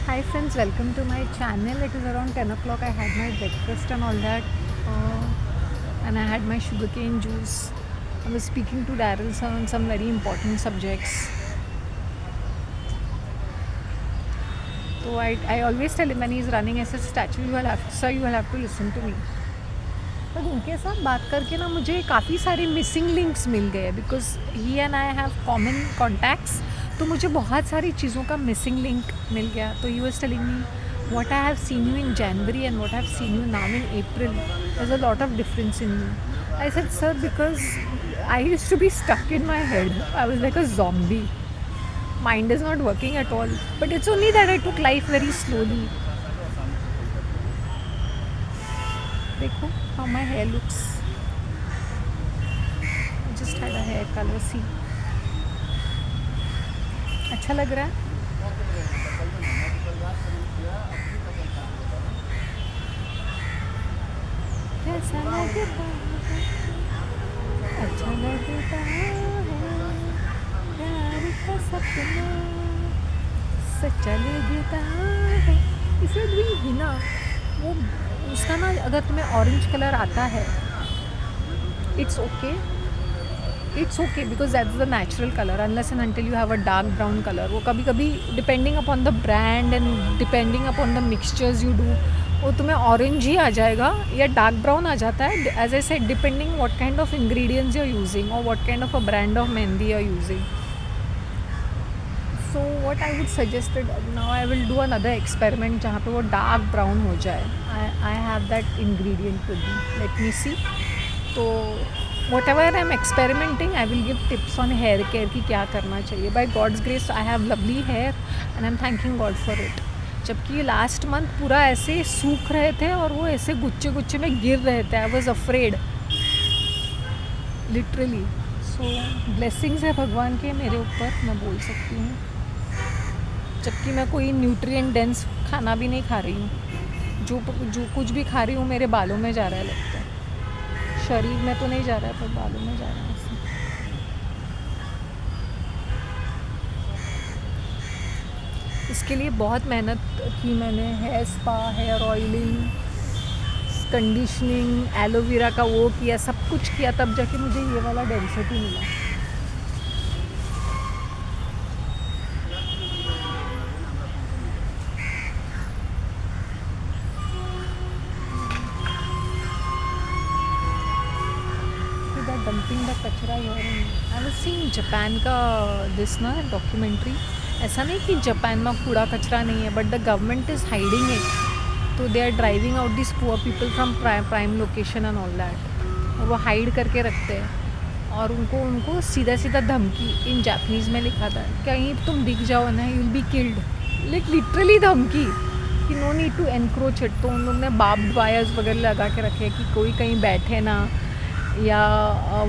Hi friends, welcome to my channel. It is around 10 o'clock. I had my breakfast and all that, and I had my sugarcane juice. I was speaking to Daryl on some very important subjects. So I always tell him when he's running as a statue, you will have to listen to me. But उनके साथ बात करके ना मुझे काफ़ी सारे missing links मिल गए because he and I have common contacts. तो मुझे बहुत सारी चीज़ों का मिसिंग लिंक मिल गया. तो he was telling me what I have seen you in January and what I have seen you now in April. There is a lot of difference in you. I said sir because I used to be stuck in my head. I was like a zombie. Mind is not working at all. But it's only that I took life very slowly. देखो how my hair looks. I just had a hair color. See, अच्छा लग रहा है. कैसा लगता है, अच्छा लगता है, प्यार का सपना सच्चा लगता है. इफ यू डूइंग हिना, वो उसका ना अगर तुम्हें ऑरेंज कलर आता है it's okay. It's okay because that is the natural colour unless and until you have a dark brown colour. वो कभी कभी depending upon the brand and depending upon the mixtures you do वो तुम्हें orange ही आ जाएगा या dark brown आ जाता है. As I said depending what kind of ingredients you are using और what kind of a brand of mehndi you are using. So what I would suggested now I will do another experiment जहाँ पे वो dark brown हो जाए. I have that ingredient with me. Let me see. तो whatever I'm experimenting, I will give tips on hair care कि क्या करना चाहिए. By God's grace, I have lovely hair and I'm thanking God for it. जबकि last month पूरा ऐसे सूख रहे थे और वो ऐसे गुच्छे गुच्छे में गिर रहे थे. I was afraid literally. So blessings है भगवान के मेरे ऊपर, मैं बोल सकती हूँ. जबकि मैं कोई न्यूट्रिएंट डेंस खाना भी नहीं खा रही हूँ. जो कुछ भी खा रही हूँ मेरे बालों में जा रहा है लगता है. शरीर में तो नहीं जा रहा है पर बालों में जा रहा है. इसके लिए बहुत मेहनत की मैंने. Hair spa, hair oiling, conditioning, aloe vera का वो किया, सब कुछ किया तब जाके मुझे ये वाला डेंसिटी मिला. Dumping the kachra here. I was seeing Japan का दिस ना डॉक्यूमेंट्री. ऐसा नहीं कि जापान में कूड़ा कचरा नहीं है but the government is hiding it. तो they are driving out this poor people from prime location and all that. और वो हाइड करके रखते हैं और उनको सीधा सीधा धमकी इन जापानीज़ में लिखा था कहीं तुम दिख जाओ ना you will be killed. Like literally धमकी कि no need to encroach it. तो उन लोग ने बार्ब्ड वायर्स वगैरह लगा के रखे हैं कि कोई कहीं बैठे ना, या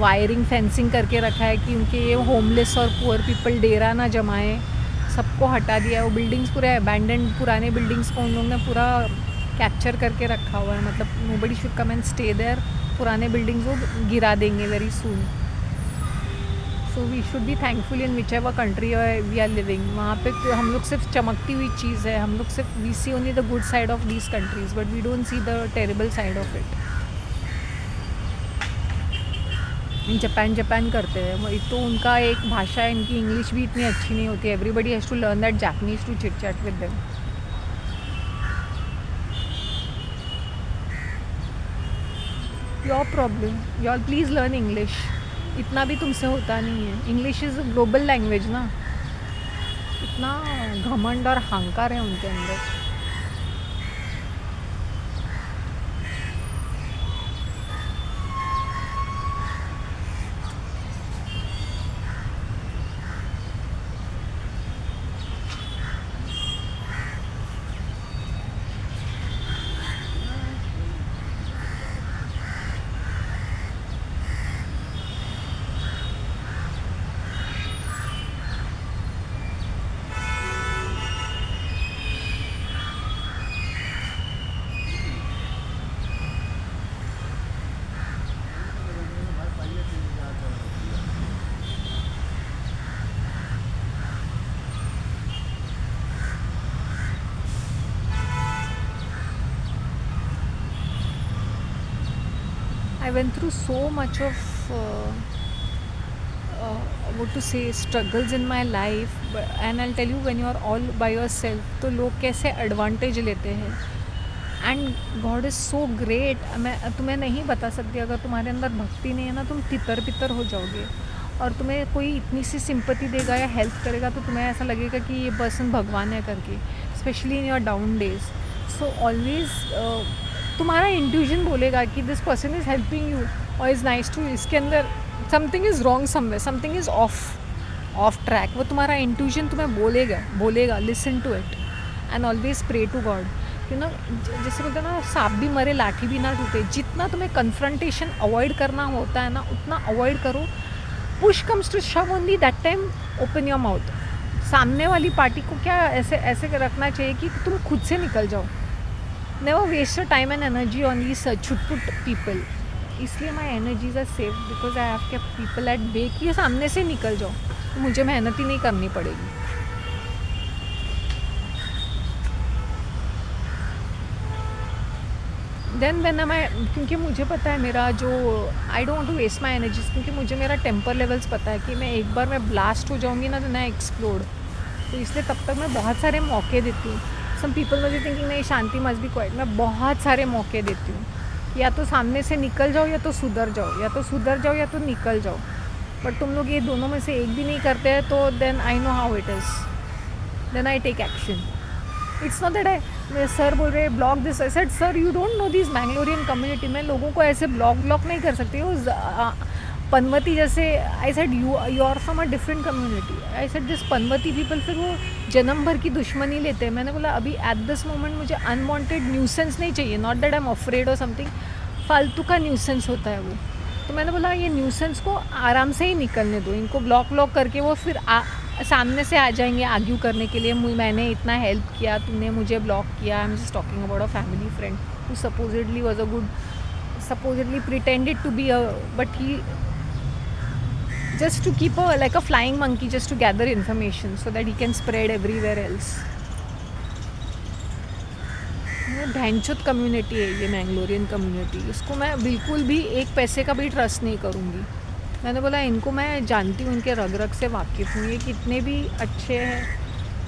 वायरिंग फेंसिंग करके रखा है कि उनके ये होमलेस और पुअर पीपल डेरा ना जमाएं. सबको हटा दिया. वो बिल्डिंग्स पूरे अबैंडन्ड पुराने बिल्डिंग्स को उन लोगों ने पूरा कैप्चर करके रखा हुआ है. मतलब nobody should come and stay there. पुराने बिल्डिंग्स वो गिरा देंगे very soon. So we should be thankful in which ever country we are living. वहाँ पे हम लोग सिर्फ चमकती हुई चीज़ है. हम लोग सिर्फ we see only the good side of these countries but we don't see the terrible side of it. Japan करते हैं. एक तो उनका एक भाषा है, इनकी इंग्लिश भी इतनी अच्छी नहीं होती. Everybody has to learn that Japanese to chit chat with them. Your problem. Your please learn English. इतना भी तुमसे होता नहीं है. इंग्लिश इज़ ग्लोबल लैंग्वेज ना. इतना घमंड और अहंकार है उनके अंदर. went through so much of what to say struggles in my life, and I'll tell you, when you are all by yourself तो लोग कैसे एडवांटेज लेते हैं. And God is so great. मैं तुम्हें नहीं बता सकती, अगर तुम्हारे अंदर भक्ति नहीं है ना, तुम तितर बितर हो जाओगे. और तुम्हें कोई इतनी सी सिंपैथी देगा या हेल्प करेगा तो तुम्हें ऐसा लगेगा कि ये पर्सन भगवान है करके, specially in your down days. So always तुम्हारा इंट्यूशन बोलेगा कि this person is helping you और इज़ नाइस टू. इसके अंदर something is wrong somewhere, something is off track. वो तुम्हारा इंट्यूशन तुम्हें बोलेगा. Listen to it and always pray to God. You know, जैसे बोलते हैं ना, सांप भी मरे लाठी भी ना टूटे. जितना तुम्हें कन्फ्रंटेशन अवॉइड करना होता है ना, उतना अवॉइड करो. Push comes to shove only that time open your mouth. सामने वाली पार्टी को क्या ऐसे रखना चाहिए कि तुम खुद से निकल जाओ. Never waste your time and energy on these छुटपुट पीपल. इसलिए my energies are safe because I have kept people at bay कि सामने से निकल जाओ, तो मुझे मेहनत ही नहीं करनी पड़ेगी. देन व्हेन क्योंकि मुझे पता है मेरा जो I don't want to waste my energies, क्योंकि मुझे मेरा टेम्पर लेवल्स पता है कि मैं एक बार मैं ब्लास्ट हो जाऊंगी ना तो ना एक्सप्लोड. तो इसलिए तब तक मैं बहुत सारे मौके देती हूँ. सम पीपल मुझे थिंकिंग नहीं, शांति मस्ट बी क्वाइट. मैं बहुत सारे मौके देती हूँ. या तो सामने से निकल जाओ या तो सुधर जाओ, या तो सुधर जाओ या तो निकल जाओ. बट तुम लोग ये दोनों में से एक भी नहीं करते हैं तो then I know how it is. Then I take action. It's not that sir बोल रहे block this. I said sir you don't know this Mangalorean community. मैं लोगों को ऐसे ब्लॉक नहीं कर सकती. वो पनवती जैसे, I said you are from a different community. I said this panvati people, फिर वो जन्म भर की दुश्मनी लेते हैं. मैंने बोला अभी एट दिस मोमेंट मुझे अनवांटेड न्यूसेंस नहीं चाहिए. Not that I am afraid और समथिंग. फालतू का न्यूसेंस होता है वो. तो मैंने बोला ये न्यूसेंस को आराम से ही निकलने दो. इनको ब्लॉक करके वो फिर सामने से आ जाएंगे आर्ग्यू करने के लिए. मैंने इतना हेल्प किया, तूने मुझे ब्लॉक किया. I am just talking about a family friend who supposedly was a good, supposedly pretended to be but he just to keep like a flying monkey, just to gather information so that he can spread everywhere else. भैंचोद community है ये Mangalorean community. इसको मैं बिल्कुल भी एक पैसे का भी ट्रस्ट नहीं करूँगी. मैंने बोला इनको मैं जानती हूँ, इनके रग से वाकिफ़ हूँ. ये कितने भी अच्छे हैं,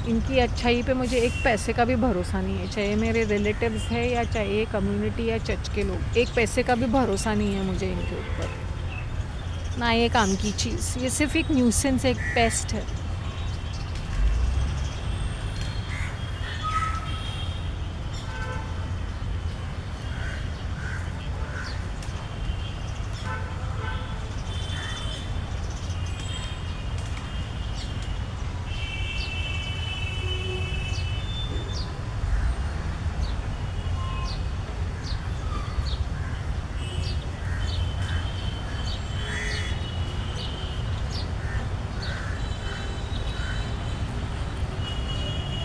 इनकी अच्छाई पे मुझे एक पैसे का भी भरोसा नहीं है. चाहे मेरे रिलेटिव्स है या चाहे कम्युनिटी या चर्च के लोग, एक पैसे का भी भरोसा नहीं है मुझे इनके ऊपर. ना ये काम की चीज़, ये सिर्फ एक न्यूसेंस, एक पेस्ट है.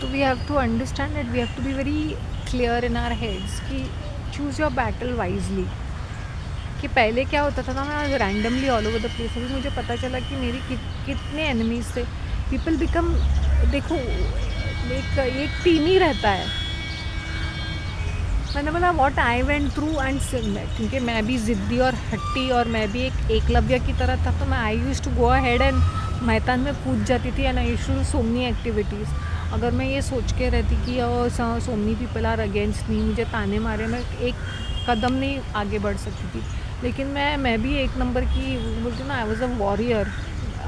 तो we have to understand that we have to be very clear in our heads कि चूज़ योर बैटल वाइजली. कि पहले क्या होता था ना, मैं randomly all over the place. अभी मुझे पता चला कि मेरी कितने एनिमीज़ थे. पीपल बिकम, देखो एक टीम ही रहता है. मैंने बोला what I went through and क्योंकि मैं भी ज़िद्दी और हट्टी और मैं भी एक एकलव्य की तरह था, तो मैं I use to go ahead and मैदान में कूद जाती थी. And I used to do so many activities. अगर मैं ये सोच के रहती कि so many people are against me, मुझे ताने मारे, मैं एक कदम नहीं आगे बढ़ सकती थी. लेकिन मैं भी एक नंबर की बोलती हूँ ना, आई वॉज अ वॉरियर.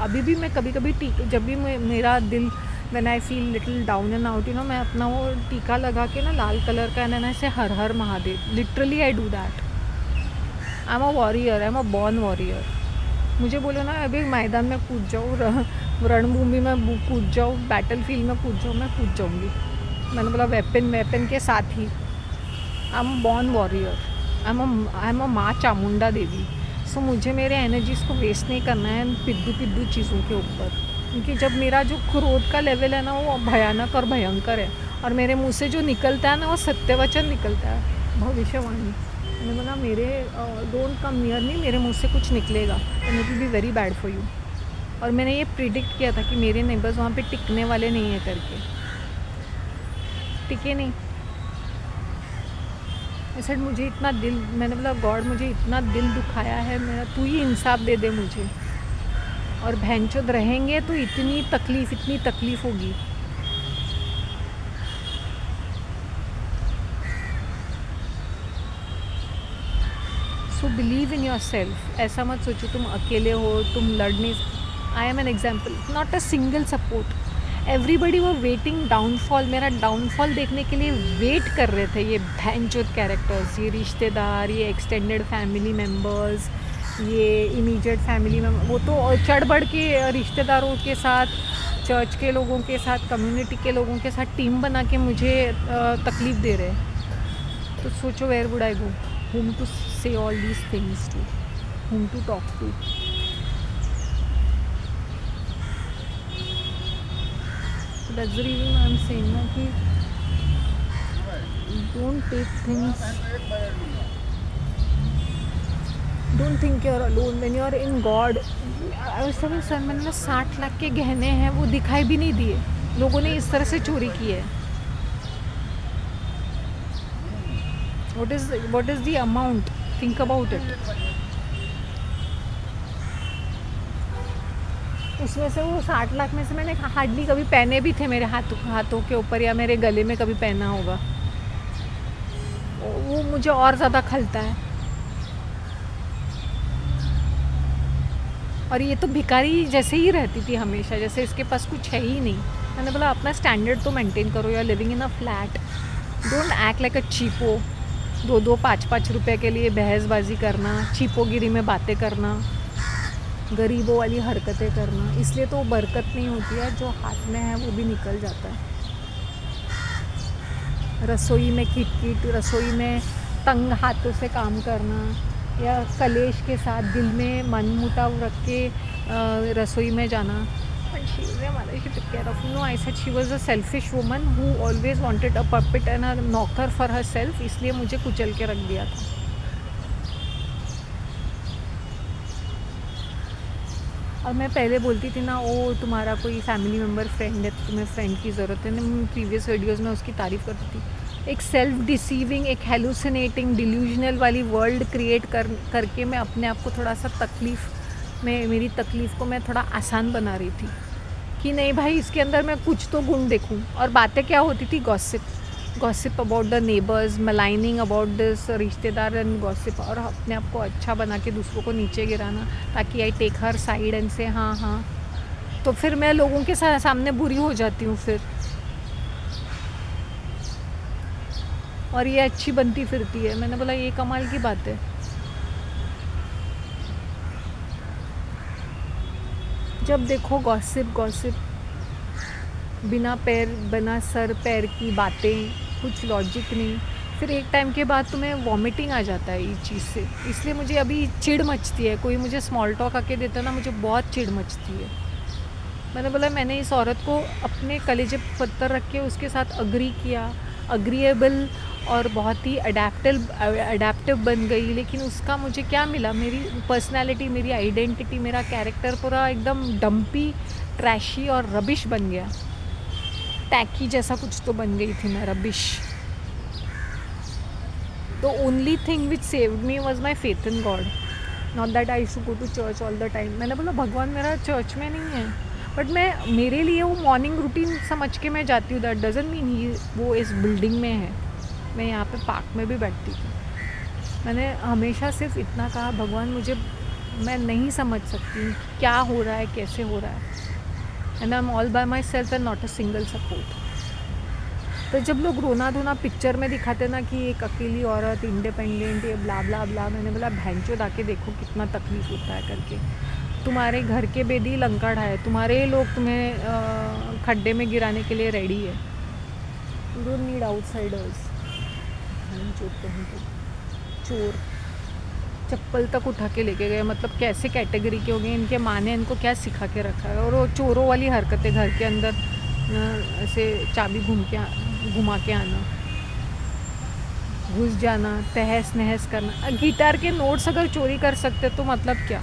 अभी भी मैं कभी कभी जब भी मेरा दिल, when I feel little down and out, you know, मैं अपना वो टीका लगा के ना लाल कलर का, एंड ऐसे हर हर Mahadev, literally I do that. I am a warrior, I am a born warrior. मुझे बोलो ना अभी मैदान में कूद जाऊँ, रणभूमि में कूद जाऊँ, बैटल फील्ड में कूद जाऊँ, मैं कूद जाऊँगी. मैंने बोला वेपन के साथ ही. I am born warrior. I am a Maa Chamunda देवी. सो मुझे मेरे एनर्जीज़ को वेस्ट नहीं करना है पिद्दू चीज़ों के ऊपर. क्योंकि जब मेरा जो क्रोध का लेवल है ना, वो भयानक और भयंकर है. और मेरे मुंह से जो निकलता है ना, वो सत्यवचन निकलता है, भविष्यवाणी. मैंने बोला मेरे डोंट कम नियर मी, मेरे मुंह से कुछ निकलेगा and it will be very bad for you. और मैंने ये प्रिडिक्ट किया था कि मेरे नेबर्स वहाँ पे टिकने वाले नहीं है करके. टिके नहीं. ऐसे मुझे इतना दिल, मैंने बोला गॉड मुझे इतना दिल दुखाया है मेरा, तू ही इंसाफ दे दे मुझे। और भैंचोद रहेंगे तो इतनी तकलीफ़ होगी। So believe in your self. ऐसा मत सोचो तुम अकेले हो, तुम लड़ने। I am an example, not a single support. Everybody वो वेटिंग डाउनफॉल, मेरा डाउनफॉल देखने के लिए वेट कर रहे थे ये भैंचोद कैरेक्टर्स, ये रिश्तेदार, ये एक्सटेंडेड फैमिली मेम्बर्स, ये इमीडिएट फैमिली मेम्बर। वो तो चढ़ बढ़ के रिश्तेदारों के साथ, चर्च के लोगों के साथ, कम्युनिटी के लोगों के साथ टीम बना के मुझे तकलीफ़ दे रहे हैं। तो सोचो where would I go, whom to say all these things to, whom to talk to. So that's the reason I'm saying na कि don't take things, don't think you're alone when you're in God. I was telling sir, मैंने ना 60 लाख के गहने हैं वो दिखाई भी नहीं दिए, लोगों ने इस तरह से चोरी की है। What is the amount? Think about it. उसमें से वो 60 लाख में से मैंने हार्डली कभी पहने भी थे मेरे हाथों के ऊपर या मेरे गले में कभी पहना होगा। वो मुझे और ज़्यादा खलता है। और ये तो भिखारी जैसे ही रहती थी हमेशा, जैसे इसके पास कुछ है ही नहीं। मैंने बोला अपना स्टैंडर्ड तो मेंटेन करो, you are living in a flat, don't act like a cheapo. 2-5 रुपए के लिए बहसबाजी करना, चीपोगिरी में बातें करना, गरीबों वाली हरकतें करना, इसलिए तो बरकत नहीं होती है। जो हाथ में है वो भी निकल जाता है। रसोई में किट, रसोई में तंग हाथों से काम करना, या कलेश के साथ दिल में मनमुटाव रख के रसोई में जाना। But she took care of. No, I said she was a selfish woman who always wanted a puppet and a knocker for herself, इसलिए मुझे कुचल के रख दिया था। और मैं पहले बोलती थी ना, ओ तुम्हारा कोई फैमिली मेम्बर फ्रेंड है, तुम्हें फ्रेंड की ज़रूरत है, मैं प्रीवियस वीडियोज़ में उसकी तारीफ़ करती थी। एक सेल्फ डिसीविंग, एक हेलुसिनेटिंग, डिल्यूजनल वाली वर्ल्ड क्रिएट करके मैं अपने आप को थोड़ा सा मेरी तकलीफ़ को मैं थोड़ा आसान बना रही थी कि नहीं भाई इसके अंदर मैं कुछ तो गुण देखूं। और बातें क्या होती थी, gossip about the neighbours, maligning about this rishtedar and gossip, और अपने आप को अच्छा बना के दूसरों को नीचे गिराना ताकि I take her side and से हाँ। तो फिर मैं लोगों के सामने बुरी हो जाती हूँ फिर, और ये अच्छी बनती फिरती है। मैंने बोला ये कमाल की बात है। जब देखो गॉसिप, बिना सर पैर की बातें, कुछ लॉजिक नहीं। फिर एक टाइम के बाद तुम्हें वॉमिटिंग आ जाता है इस चीज़ से। इसलिए मुझे अभी चिढ़ मचती है, कोई मुझे स्मॉल टॉक आके देता ना, मुझे बहुत चिढ़ मचती है। मैंने बोला मैंने इस औरत को अपने कलेजे पत्थर रख के उसके साथ अग्री किया, अग्रीएबल और बहुत ही अडेप्टिव बन गई, लेकिन उसका मुझे क्या मिला? मेरी पर्सनालिटी, मेरी आइडेंटिटी, मेरा कैरेक्टर पूरा एकदम डम्पी, ट्रैशी और रबिश बन गया। टैकी जैसा कुछ तो बन गई थी मैं, rubbish. The only thing which saved me was my faith in God. Not that I used to go to church all the time. मैंने बोला भगवान मेरा चर्च में नहीं है, बट मेरे लिए वो मॉर्निंग रूटीन समझ के मैं जाती हूँ। दैट डजंट मीन वो इस बिल्डिंग में है। मैं यहाँ पे पार्क में भी बैठती थी। मैंने हमेशा सिर्फ इतना कहा, भगवान मैं नहीं समझ सकती क्या हो रहा है, कैसे हो रहा है, and I am all bye my self and not a single support. तो जब लोग रोना धोना पिक्चर में दिखाते ना कि एक अकेली औरत इंडिपेंडेंट, ये ब्ला ब्ला ब्ला, मैंने बोला भैंचोद आके देखो कितना तकलीफ़ होता है करके। तुम्हारे घर के बेदी लंका ढाए, तुम्हारे लोग तुम्हें खड्डे में गिराने के लिए रेडी है। You don't need outsiders. चोर चप्पल तक उठा के लेके गए, मतलब कैसे कैटेगरी के हो गए, इनके माँ ने इनको क्या सिखा के रखा है। और वो चोरों वाली हरकतें, घर के अंदर ऐसे चाबी घुमा के आना, घुस जाना, तहस नहस करना। गिटार के नोट्स अगर चोरी कर सकते तो मतलब क्या?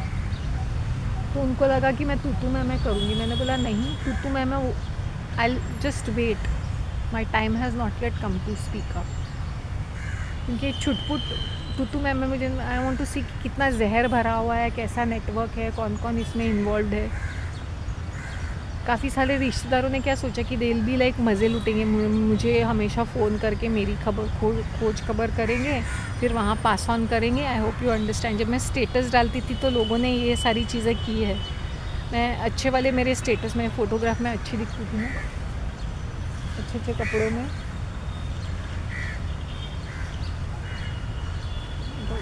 तो उनको लगा कि मैं तू मैं करूँगी। मैंने बोला नहीं, तू मैं I just wait, my time has not yet come to speak up. क्योंकि छुटपुट तू मैं मुझे आई वांट टू सी कि कितना जहर भरा हुआ है, कैसा नेटवर्क है, कौन कौन इसमें इन्वॉल्व है। काफ़ी सारे रिश्तेदारों ने क्या सोचा कि दिल भी लाइक मज़े लुटेंगे, मुझे हमेशा फ़ोन करके मेरी खबर खोज खबर करेंगे, फिर वहाँ पास ऑन करेंगे। I hope you understand. जब मैं स्टेटस डालती थी तो लोगों ने ये सारी चीज़ें की है। मैं अच्छे वाले मेरे स्टेटस में फ़ोटोग्राफ में अच्छी दिखती थी ना, अच्छे अच्छे कपड़ों में।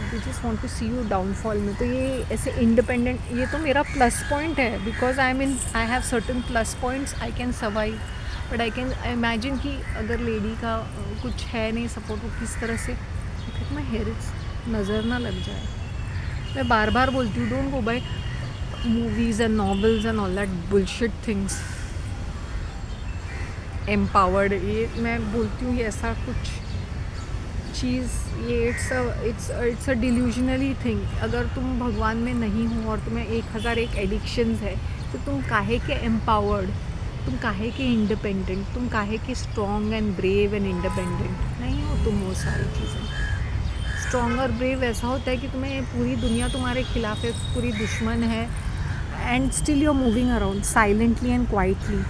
We just want to see you downfall में। तो ये ऐसे इंडिपेंडेंट, ये तो मेरा प्लस पॉइंट है, because I have certain plus points, I can survive. But I can imagine कि अगर लेडी का कुछ है नहीं सपोर्ट, वो किस तरह से मैं हेयर नज़र ना लग जाए। मैं बार बार बोलती हूँ, don't go by movies and novels and all that bullshit things. Empowered, ये मैं बोलती हूँ, ये ऐसा कुछ चीज़, ये इट्स अ डिल्यूजनली थिंग। अगर तुम भगवान में नहीं हो और तुम्हें 1001 एडिक्शंस है, तो तुम काहे के एम्पावर्ड, तुम काहे के इंडिपेंडेंट, तुम काहे के strong and brave and independent नहीं हो तुम। वो सारी चीज़ें स्ट्रॉन्ग और ब्रेव ऐसा होता है कि तुम्हें पूरी दुनिया तुम्हारे खिलाफ है, पूरी दुश्मन है, and still you are moving around silently and quietly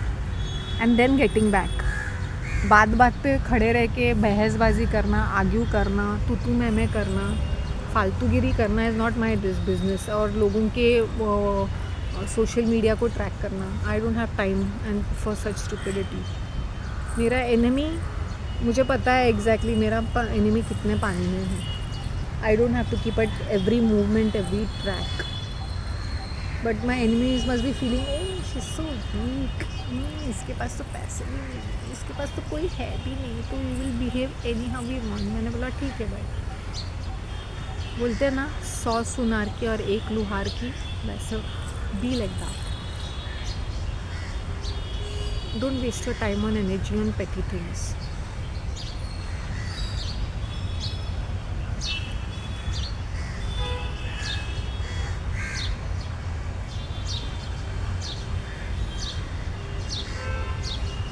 and then getting back. बात पे खड़े रह के बहसबाजी करना, आर्ग्यू करना, तू मैं करना, फालतूगिरी करना इज़ नॉट माई बिजनेस। और लोगों के सोशल मीडिया को ट्रैक करना, आई don't have time and for such stupidity. मेरा एनिमी, मुझे पता है एग्जैक्टली मेरा एनिमी कितने पानी में है। I don't have to keep at every movement, every track, but my enemies must be feeling she is so weak, इसके पास तो पैसे भी नहीं है, इसके पास तो कोई है भी नहीं, तो we will behave anyhow we want. मैंने बोला ठीक है भाई, बोलते हैं ना 100 सुनार की और 1 लुहार की, वैसे be like that. Don't waste your time on energy on petty things.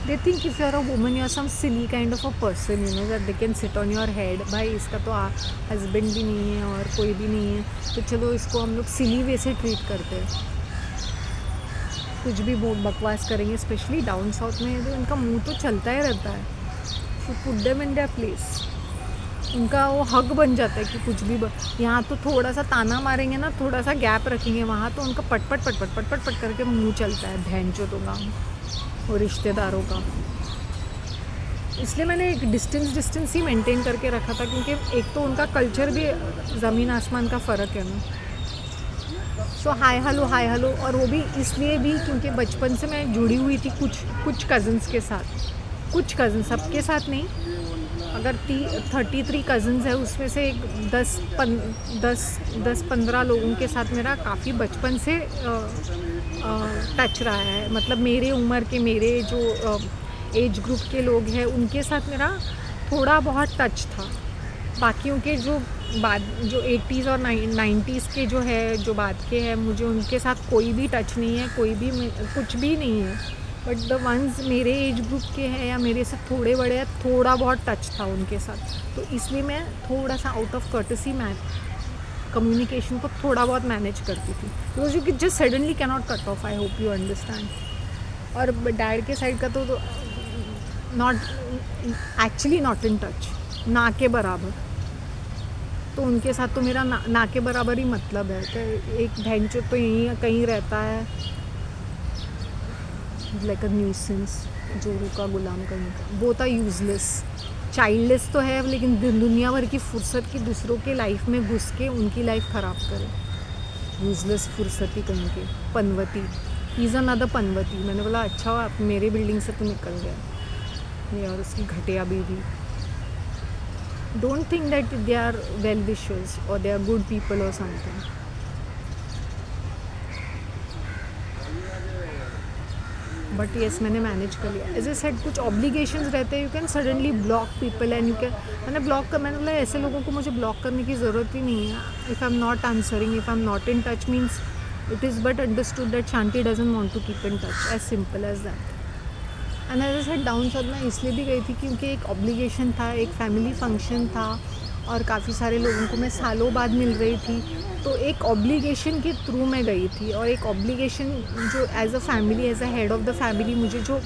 They think if you're a woman, you're some silly kind of a person, you know, that they can sit on your head. भाई इसका तो husband भी नहीं है और कोई भी नहीं है, तो चलो इसको हम लोग सिली वे से ट्रीट करते हैं। कुछ भी बकवास करेंगे, स्पेशली डाउन साउथ में तो उनका मुंह तो चलता ही रहता है। तो put them in their place, उनका वो हक बन जाता है कि कुछ भी यहाँ तो थोड़ा सा ताना मारेंगे ना, थोड़ा सा गैप रखेंगे, वहाँ तो उनका पट पट करके मुँह चलता है भैंचो तो काम और रिश्तेदारों का। इसलिए मैंने एक डिस्टेंस ही मेंटेन करके रखा था, क्योंकि एक तो उनका कल्चर भी ज़मीन आसमान का फ़र्क है ना। सो हाय हेलो, और वो भी इसलिए भी क्योंकि बचपन से मैं जुड़ी हुई थी कुछ कज़न्स के साथ, कुछ कज़न, सबके साथ नहीं। अगर 33 कज़न्स है, उसमें से 10-15 लोगों के साथ मेरा काफ़ी बचपन से टच रहा है। मतलब मेरे उम्र के, मेरे जो एज ग्रुप के लोग हैं, उनके साथ मेरा थोड़ा बहुत टच था। बाकियों के जो 80s और 90s के जो है, जो बाद के हैं, मुझे उनके साथ कोई भी टच नहीं है, कोई भी कुछ भी नहीं है। बट द वंस मेरे एज ग्रुप के हैं या मेरे से थोड़े बड़े हैं, थोड़ा बहुत टच था उनके साथ। तो इसलिए मैं थोड़ा सा आउट ऑफ कर्टसी कम्युनिकेशन को थोड़ा बहुत मैनेज करती थी, because you just suddenly can not cut off. I hope you understand. और डैड के साइड का तो नॉट इन टच, ना के बराबर। तो उनके साथ तो मेरा ना के बराबर ही मतलब है कि एक भैंचो तो यहीं कहीं रहता है, लाइक अ न्यूसेंस, जोरू का गुलाम कहीं का। बोथ आर यूजलेस, चाइल्डलेस तो है, लेकिन दुनिया भर की फुर्सत की दूसरों के लाइफ में घुस के उनकी लाइफ ख़राब करे। यूजलेस फुर्सती कहीं के, पनवती, इज़ अनदर पनवती। मैंने बोला अच्छा आप मेरे बिल्डिंग से तो निकल गया ये, और उसकी घटिया बीवी। Don't think that they are well wishers और दे आर गुड पीपल और समथिंग। बट येस, मैंने मैनेज कर लिया। एज ए सेड, कुछ ऑब्लिगेशंस रहते हैं, you can suddenly block people and you can. मैंने बोला ऐसे लोगों को मुझे ब्लॉक करने की ज़रूरत ही नहीं है। If I am not answering, if I am not in touch, means it is but understood that Shanti doesn't want to keep in touch, as simple as that. And as a said, down south मैं इसलिए भी गई थी क्योंकि एक obligation था, एक family function था, और काफ़ी सारे लोगों को मैं सालों बाद मिल रही थी, तो एक ऑब्लिगेशन के थ्रू मैं गई थी, और एक ऑब्लिगेशन जो as a family, as a head of the family मुझे जो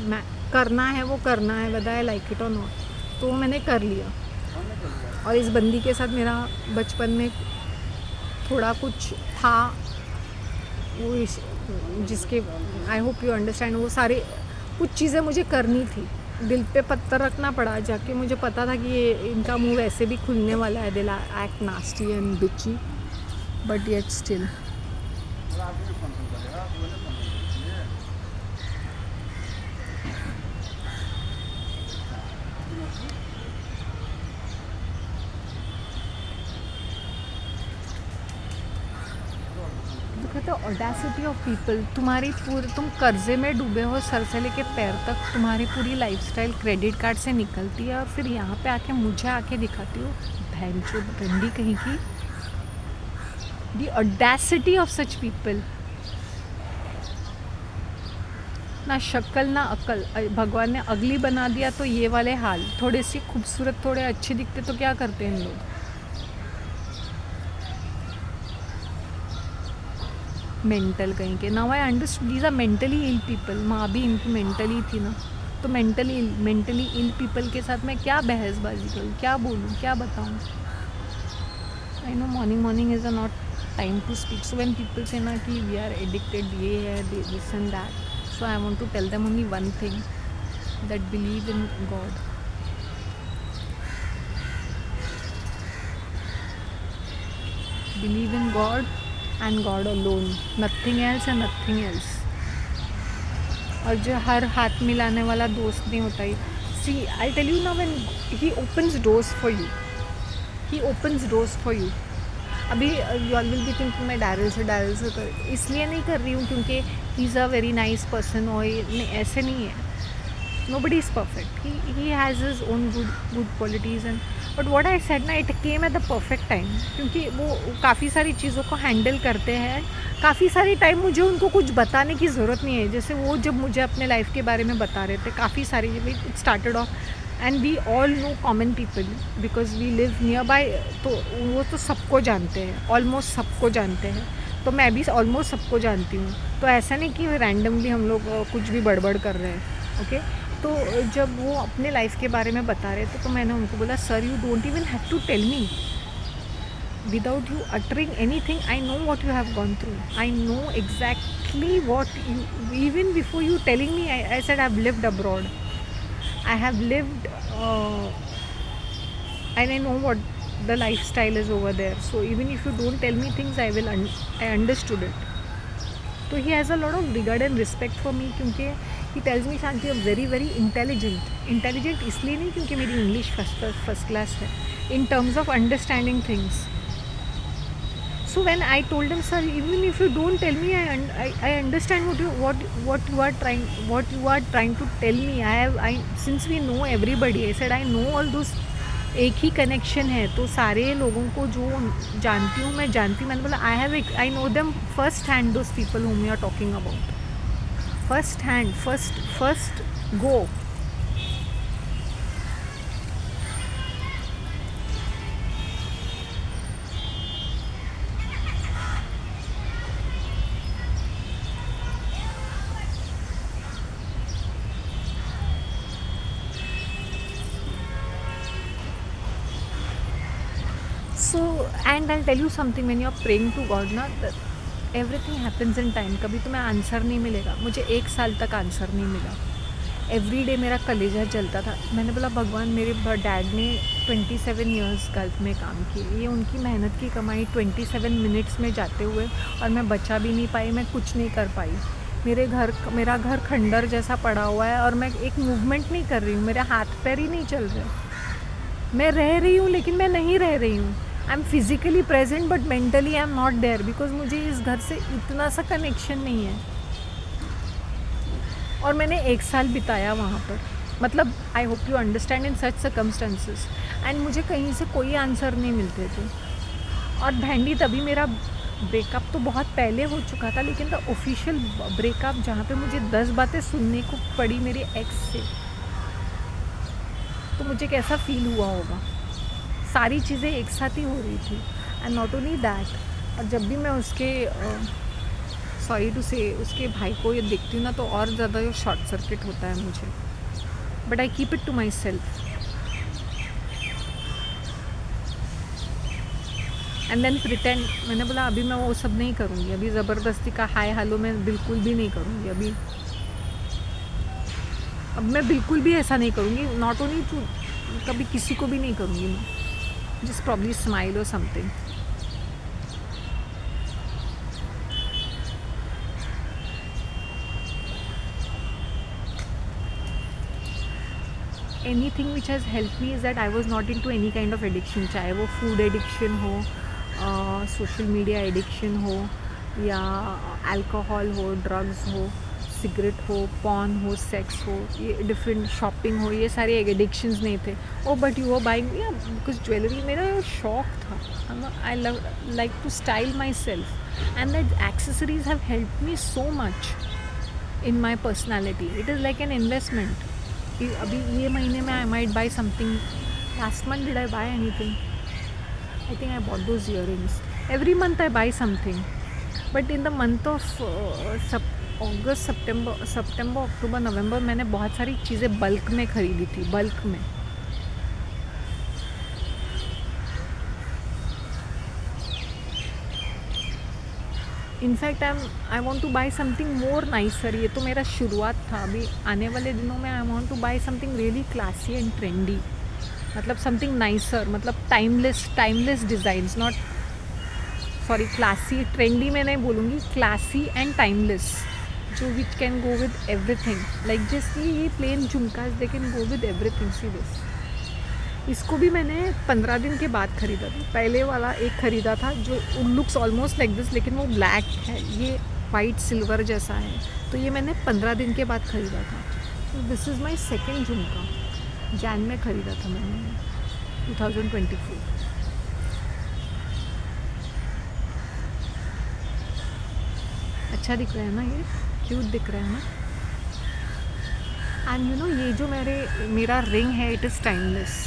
करना है वो करना है, वेदर आई लाइक इट और नॉट, तो वो मैंने कर लिया। और इस बंदी के साथ मेरा बचपन में थोड़ा कुछ था, वो जिसके आई होप यू अंडरस्टैंड, वो सारे कुछ चीज़ें मुझे करनी थी, दिल पे पत्थर रखना पड़ा जाके, मुझे पता था कि ये इनका मुंह वैसे भी खुलने वाला है, दिल एक्ट नास्टी एंड बिची, बट येट स्टिल। कहते ऑडेसिटी ऑफ पीपल, तुम्हारी पूरी, तुम कर्जे में डूबे हो सर से लेके पैर तक, तुम्हारी पूरी लाइफस्टाइल क्रेडिट कार्ड से निकलती है, और फिर यहाँ पे आके मुझे आके दिखाती हो, बहन चो गंदी कहीं की। The audacity of such people, ना शक्ल ना अकल, भगवान ने अगली बना दिया तो ये वाले हाल, थोड़े सी खूबसूरत थोड़े अच्छे दिखते तो क्या करते हैं लोग। मेंटल कहीं के, now I understand these are mentally ill people, माँ भी इनकी मेंटली थी ना, तो मेंटली इल पीपल के साथ मैं क्या बहसबाजी करूँ, क्या बोलूँ, क्या बताऊँ। I know morning is a not time to speak, so when people say ना कि वी आर एडिक्टेड, ये है this and that, so I want to tell them only one thing, that believe in God, believe in God and God alone, nothing else and nothing else। और जो हर हाथ मिलाने वाला दोस्त नहीं होता ही। सी आई टेल यू ना, when he opens doors for you, he opens doors for you. अभी you all will be thinking मैं डैरिल से कर, इसलिए नहीं कर रही हूँ क्योंकि he is a very nice person, और नहीं, ऐसे नहीं है, nobody is perfect, he has his own good qualities, and but what I said ना, it came at the perfect time, क्योंकि वो काफ़ी सारी चीज़ों को हैंडल करते हैं, काफ़ी सारी टाइम मुझे उनको कुछ बताने की ज़रूरत नहीं है, जैसे वो जब मुझे अपने लाइफ के बारे में बता रहे थे, काफ़ी सारी it started off, and we all know common people because we live nearby, तो वो तो सबको जानते हैं, ऑलमोस्ट सबको जानते हैं, तो मैं भी ऑलमोस्ट सबको जानती हूँ, तो ऐसा नहीं कि रैंडमली हम लोग कुछ भी बड़बड़ कर रहे हैं, ओके। तो जब वो अपने लाइफ के बारे में बता रहे थे, तो मैंने उनको बोला, sir you don't even have to tell me, without you uttering anything, I know what you have gone through, I know exactly what you, even before you telling me, I said I have lived abroad, I have lived and I know what the lifestyle is over there, so even if you don't tell me things, I understood it. So he has a lot of regard and respect for me, क्योंकि he tells me Shanti I'm very very intelligent इसलिए नहीं क्योंकि मेरी English first class है, in terms of understanding things. So when I told him, sir, even if you don't tell me, I understand what you are trying to tell me. Since we know everybody, I said I know all those, एक ही connection है, तो सारे लोगों को जो जानती हूँ मैं जानती हूँ, मैंने बोला I know them first hand, those people whom you are talking about, first hand, first go. So and I'll tell you something, when you are praying to God ना, everything happens in time, कभी तुम्हें answer नहीं मिलेगा, मुझे 1 साल तक answer नहीं मिला, एवरी डे मेरा कलेजा जलता था, मैंने बोला भगवान, मेरे डैड ने 27 ईयर्स गल्फ में काम किए, ये उनकी मेहनत की कमाई 27 मिनट्स में जाते हुए, और मैं बचा भी नहीं पाई, मैं कुछ नहीं कर पाई, मेरा घर खंडर जैसा पड़ा हुआ है, और मैं एक मूवमेंट नहीं कर रही हूँ, मेरे हाथ पैर ही नहीं चल रहे, मैं रह रही हूँ लेकिन मैं नहीं रह रही हूँ, I am physically present but mentally I am not there, because मुझे इस घर से इतना सा कनेक्शन नहीं है, और मैंने 1 साल बिताया वहाँ पर, मतलब I hope you understand, in such circumstances, and मुझे कहीं से कोई आंसर नहीं मिलते थे, और भैंडी तभी मेरा ब्रेकअप तो बहुत पहले हो चुका था, लेकिन द ऑफिशियल ब्रेकअप जहाँ पे मुझे 10 बातें सुनने को पड़ी मेरे एक्स से, तो मुझे कैसा फील हुआ होगा, सारी चीज़ें एक साथ ही हो रही थी। एंड नॉट ओनली दैट, और जब भी मैं उसके सॉरी टू से उसके भाई को ये देखती हूँ ना, तो और ज़्यादा ये शॉर्ट सर्किट होता है मुझे, but I keep it to myself. And then pretend, मैंने बोला अभी मैं वो सब नहीं करूँगी, अभी ज़बरदस्ती का हाय हेलो मैं बिल्कुल भी नहीं करूँगी अभी। अब मैं बिल्कुल भी ऐसा नहीं करूँगी, नॉट ओनली टू, कभी किसी को भी नहीं करूँगी मैं, जस्ट प्रॉब्ली स्माइल और something. Anything which has help me is that I was not into any kind of addiction, चाहे वो फूड एडिक्शन हो, सोशल मीडिया एडिक्शन हो, या अल्कोहल हो, ड्रग्स हो, सिगरेट हो, पॉर्न हो, सेक्स हो, ये डिफरेंट शॉपिंग हो, ये सारे एडिक्शंस नहीं थे। Oh but you are buying, या बिकॉज ज्वेलरी मेरा शौक था, I love like to style myself, and that accessories have help me so much in my personality. It is like an investment. अभी ये महीने में I might buy something, last month did I buy anything? I think I bought those earrings. Every month I buy something, but in the month of August, सितंबर, अक्टूबर, नवंबर मैंने बहुत सारी चीज़ें bulk में ख़रीदी थी, बल्क में। In fact I want to buy something more nicer. ये तो मेरा शुरुआत था, अभी आने वाले दिनों में I want to buy something really classy and trendy, मतलब समथिंग नाइसर, मतलब timeless designs, not sorry classy, trendy मैं नहीं बोलूँगी, क्लासी एंड टाइमलेस, जो which can go with everything, like just ये plain jhumkas they can go with everything. See this, इसको भी मैंने 15 दिन के बाद ख़रीदा था। पहले वाला एक ख़रीदा था जो लुक्स ऑलमोस्ट लाइक दिस, लेकिन वो ब्लैक है, ये वाइट सिल्वर जैसा है, तो ये मैंने 15 दिन के बाद ख़रीदा था। तो दिस इज़ माई सेकेंड झुमका, जैन में ख़रीदा था मैंने 2024। अच्छा दिख रहा है ना, ये क्यूट दिख रहा है ना। एंड यू नो, ये जो मेरा रिंग है, इट इज़ टाइमलेस।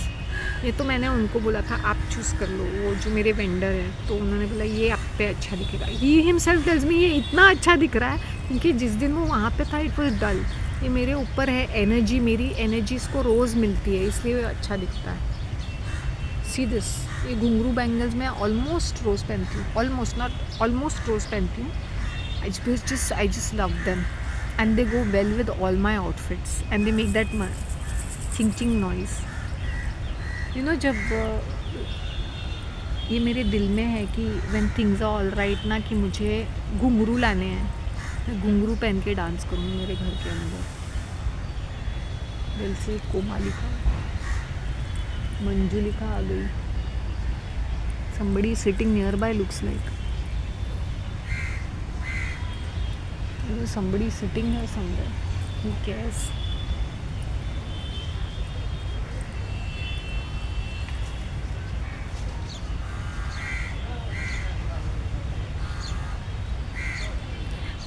ये तो मैंने उनको बोला था आप चूज़ कर लो, वो जो मेरे वेंडर है, तो उन्होंने बोला ये आप पे अच्छा दिखेगा। ही हिमसेल्फ टेल्स मी ये इतना अच्छा दिख रहा है, क्योंकि जिस दिन वो वहाँ पे था इट वॉज डल। ये मेरे ऊपर है एनर्जी, मेरी एनर्जी इसको रोज़ मिलती है, इसलिए अच्छा दिखता है। सी दिस, ये घुंघरू बैंगल्स मैं ऑलमोस्ट रोज़ पहनती हूँ, ऑलमोस्ट नॉट ऑलमोस्ट रोज़ पहनती हूँ। I just love them, and they go well with all my outfits, and they make that ching ching noise. You know, जब ये मेरे दिल में है कि when things are all right ना, कि मुझे घुंघरू लाने हैं, मैं घुंघरू पहन के डांस करूँगी मेरे घर के अंदर। दिल से कोमालिका, मंजुलिका आ गई। Somebody sitting nearby looks like. Somebody sitting here somewhere. Who cares?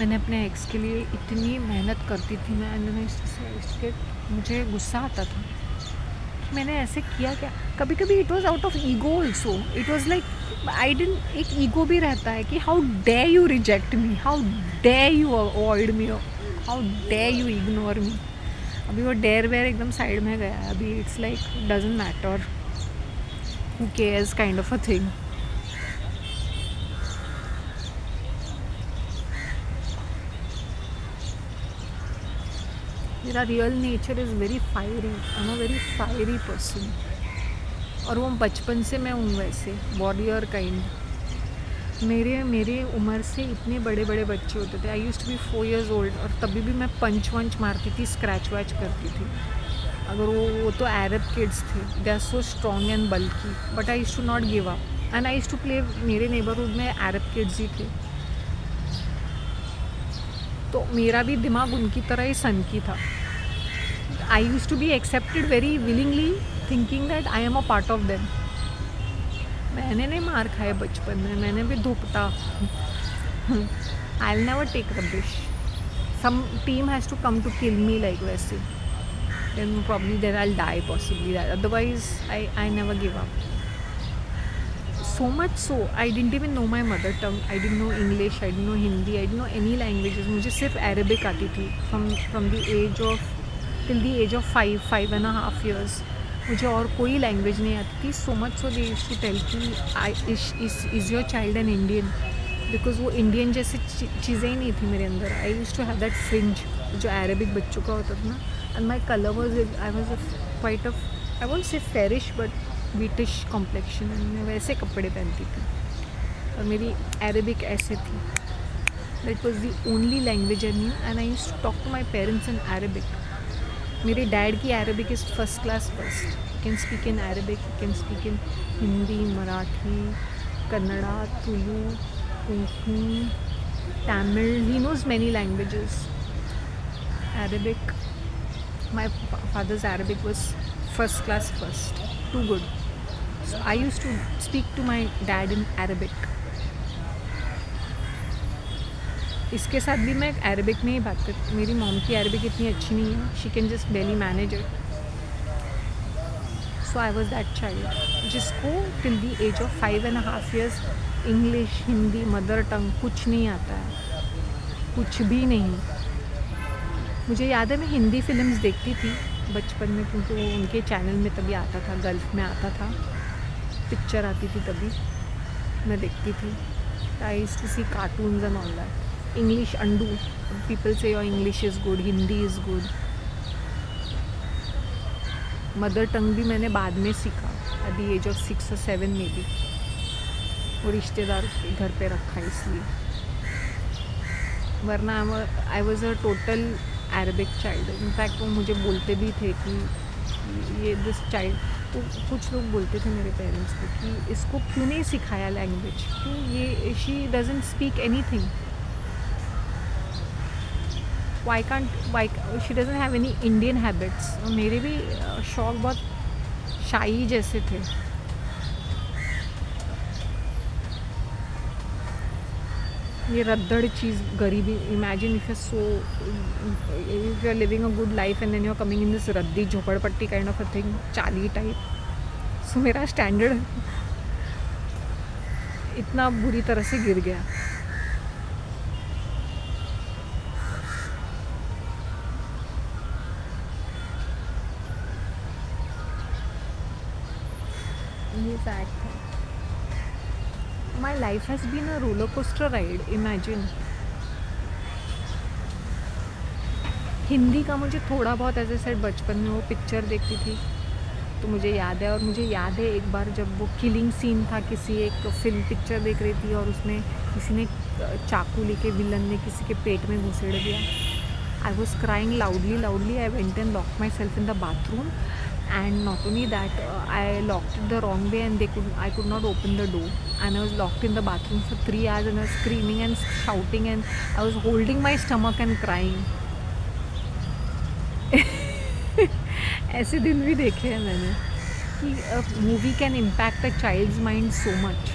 मैंने अपने एक्स के लिए इतनी मेहनत करती थी मैं, मुझे गुस्सा आता था कि मैंने ऐसे किया क्या। कभी कभी it was out of ego also, it was like I didn't, एक ईगो भी रहता है कि how dare you reject me, how dare you avoid me, how dare you ignore me. अभी वो डेयर वेयर एकदम साइड में गया है, अभी it's like doesn't matter, who cares kind of a thing. मेरा real nature is very fiery, I am a very fiery person, और वो बचपन से मैं हूँ वैसे, वॉरियर काइंड। मेरे उम्र से इतने बड़े बड़े बच्चे होते थे, I used to be 4 years old, और तभी भी मैं पंच वंच मारती थी, स्क्रैच वैच करती थी। अगर वो तो अरब किड्स थे, they are so strong and bulky, but I used to not give up, and I used to play, मेरे नेबरहुड में अरब किड्स ही थे, तो मेरा भी दिमाग उनकी तरह ही सनकी था। I used to be accepted very willingly, thinking that I am a part of them. मैंने नहीं मार खाए बचपन में, मैंने भी धूपता। I will never take rubbish, some team has to come to kill me like वैसे, then probably then I'll die possibly, that otherwise I never give up. so much so I didn't even know my mother tongue. I didn't know English, I didn't know Hindi, I didn't know any languages. मुझे सिर्फ Arabic आती थी from the age of till the age of 5.5 years. मुझे और कोई language नहीं आती थी. So much so they used to tell कि is your child an Indian? Because वो इंडियन जैसी चीज़ें ही नहीं थी मेरे अंदर. I use to have that fringe जो अरेबिक बच्चों का होता था ना. And my colour was I was quite off I want say fairish but British complexion. मैं वैसे कपड़े पहनती थी और मेरी अरेबिक ऐसे थी. That was the only language I knew and I use to talk to my parents in Arabic. मेरे डैड की Arabic is first class first. You can speak in Arabic, you can speak in Hindi, Marathi, Kannada, Tulu, Konkani, Tamil. He knows many languages. Arabic. My father's Arabic was first class first. Too good. So I used to speak to my dad in Arabic. इसके साथ भी मैं Arabic में ही बात करती. मेरी mom की Arabic इतनी अच्छी नहीं है. She can just barely manage it. So I was that child जिसको till the age of 5.5 years English, Hindi, mother tongue कुछ नहीं आता है. कुछ भी नहीं. मुझे याद है मैं हिंदी फिल्म्स देखती थी बचपन में क्योंकि वो उनके चैनल में तभी आता था. गल्फ में आता था, पिक्चर आती थी तभी मैं देखती थी. I used to see cartoons and all that. English अंडू. People say your English is good, Hindi is good. Mother tongue भी मैंने बाद में सीखा at the age of 6 or 7 में भी. वो रिश्तेदार घर पे रखा इसलिए. वरना आई was a total Arabic child. In fact वो मुझे बोलते भी थे कि ये दिस चाइल्ड. तो कुछ लोग बोलते थे मेरे पेरेंट्स को कि इसको क्यों नहीं सिखाया लैंग्वेज, क्यों ये she doesn't speak any thing. Why she doesn't have any Indian habits. मेरे भी शौक बहुत शाही जैसे थे. ये रद्दड़ चीज़ गरीबी. Imagine if you are living a good life and then you are coming in this रद्दी झोपड़पट्टी काइंड ऑफ अ थिंग, चाली टाइप. सो मेरा स्टैंडर्ड इतना बुरी तरह से गिर गया. ये फैक्ट है. My life has been a roller coaster ride. Imagine. Hindi का मुझे थोड़ा बहुत ऐसे सेट बचपन में वो पिक्चर देखती थी तो मुझे याद है. और मुझे याद है एक बार जब वो किलिंग सीन था, किसी एक फिल्म पिक्चर देख रही थी और उसमें किसी ने चाकू लेके विलन ने किसी के पेट में घुसेड़ दिया. I was crying loudly. I went and lock my self in the bathroom. And not only that, I locked it the wrong way and I could not open the door. And I was locked in the bathroom for 3 hours and I was screaming and shouting and I was holding my stomach and crying. ऐसे दिन भी देखे हैं मैंने कि a movie can impact a child's mind so much.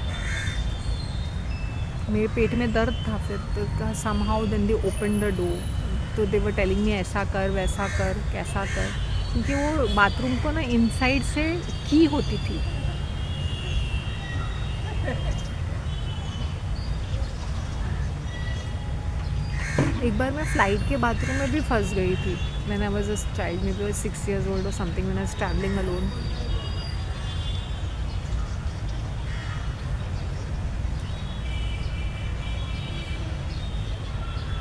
मेरे पेट में दर्द था फिर somehow then they opened the door. तो they were telling me ऐसा कर, वैसा कर, कैसा कर. क्योंकि वो बाथरूम को ना इनसाइड से की होती थी. एक बार मैं फ़्लाइट के बाथरूम में भी फंस गई थी. When I was a child, may be 6 years old or something, when I was traveling alone.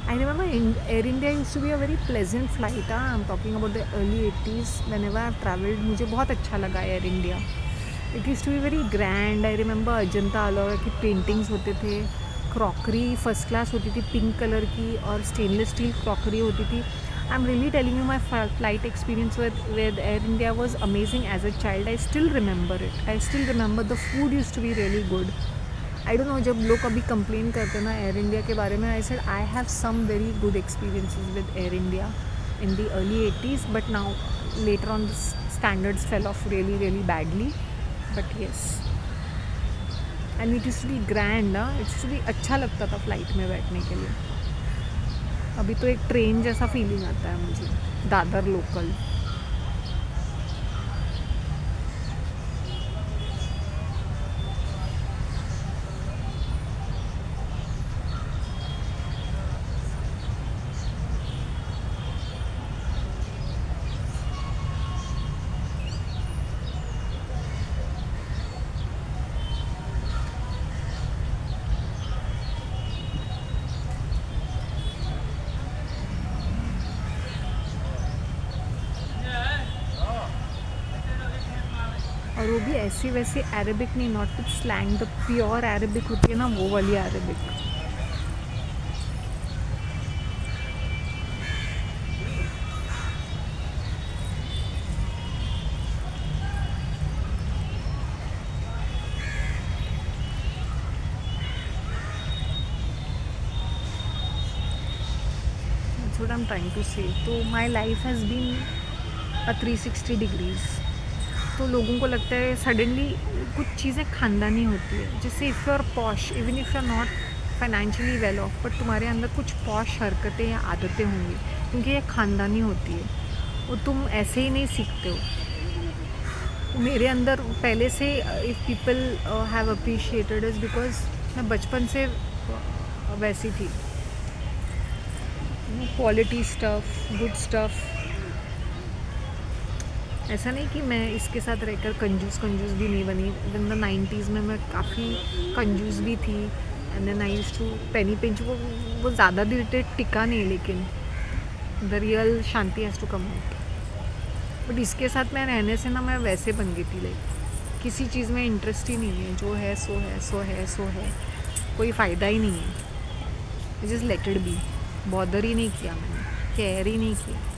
I remember Air India used to be a very pleasant flight. I'm talking about the early 80s. Whenever I've travelled, मुझे बहुत अच्छा लगा Air India. It used to be very grand. I remember Ajanta Ellora की paintings होते थे. Crockery first class होती थी, pink colour की, और स्टेनलेस स्टील क्रॉकरी होती थी. I am really telling you my flight experience with Air India was amazing as a child. I still remember it. I still remember the food used to be really good. I don't know, जब लोग कभी complain करते ना air India के बारे में, I said I have some very good experiences with Air India in the early 80s, but now later on the standards fell off really badly. But yes, and it is to be grand. It's to be अच्छा लगता था flight में बैठने के लिए. अभी तो एक ट्रेन जैसा फीलिंग आता है मुझे, दादर लोकल. वो भी ऐसी वैसी अरेबिक नहीं, not with slang, the pure Arabic होती है ना, वो वाली Arabic. That's what I'm trying to say. तो my life has been a 360 degrees. तो लोगों को लगता है सडनली कुछ चीज़ें खानदानी होती है, जैसे if you are posh, even if you are not financially well off, but तुम्हारे अंदर कुछ पॉश हरकतें या आदतें होंगी, क्योंकि ये खानदानी होती है और तुम ऐसे ही नहीं सीखते हो। मेरे अंदर पहले से if people have appreciated is because मैं बचपन से वैसी थी, क्वालिटी स्टफ़, गुड स्टफ़। ऐसा नहीं कि मैं इसके साथ रहकर कंजूस भी नहीं बनी। इन द 90s में मैं काफ़ी कंजूस भी थी, and then I used to penny pinch. वो ज़्यादा देर टिका नहीं, लेकिन the real Shanti has to come out. But इसके साथ मैं रहने से ना मैं वैसे बन गई थी, लाइक किसी चीज़ में इंटरेस्ट ही नहीं है, जो है सो है, सो है सो है, कोई फ़ायदा ही नहीं है। Just let it be. Bother ही नहीं किया मैंने, केयर ही नहीं किया।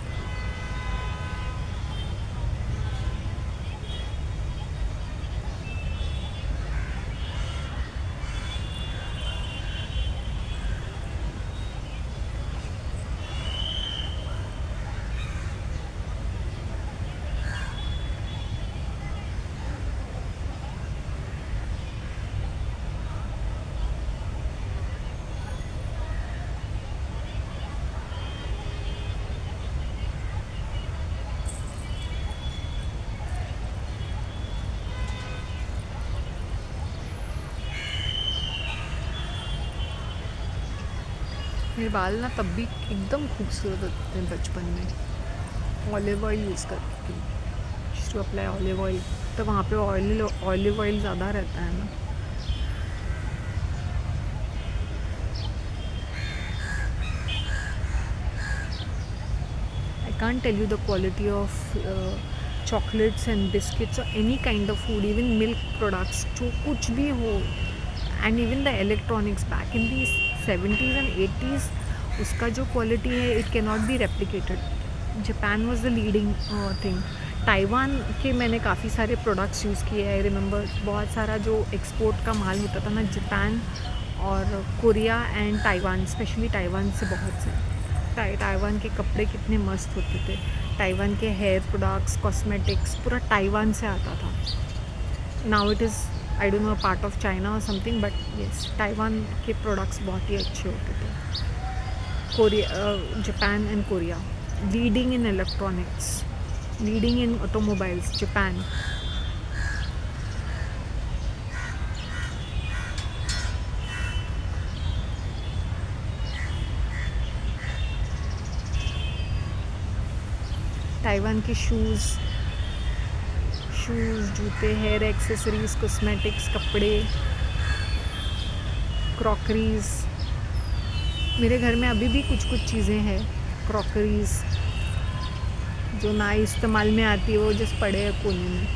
मेरे बाल ना तब भी एकदम खूबसूरत होते थे बचपन में। ऑलिव ऑयल यूज़ करती थी, टू अप्लाई ऑलिव ऑयल, तो वहाँ पे ऑलिव ऑयल ज़्यादा रहता है ना। I can't tell you the quality of chocolates and biscuits और any kind of food, even milk products, जो कुछ भी हो, and even the electronics back in the 70s and 80s, उसका जो क्वालिटी है it can not be replicated. Japan was the leading thing. Taiwan के मैंने काफ़ी सारे प्रोडक्ट्स यूज़ किए। आई रिमेंबर बहुत सारा जो एक्सपोर्ट का माल होता था ना, जापान और Korea and Taiwan, specially Taiwan से बहुत से। ताइवान के कपड़े कितने मस्त होते थे, ताइवान के हेयर प्रोडक्ट्स, कॉस्मेटिक्स, पूरा ताइवान से आता था। Now it is I don't no part of China और समथिंग, बट येस, ताइवान के प्रोडक्ट्स बहुत ही अच्छे होते थे। Japan and Korea leading in electronics, leading in automobiles, Japan. Taiwan के शूज़, जूते, हेयर एक्सेसरीज, कॉस्मेटिक्स, कपड़े, क्रॉकरीज। मेरे घर में अभी भी कुछ चीज़ें हैं, क्रॉकरीज जो ना इस्तेमाल में आती है, वो जस्ट पड़े हैं कोने में।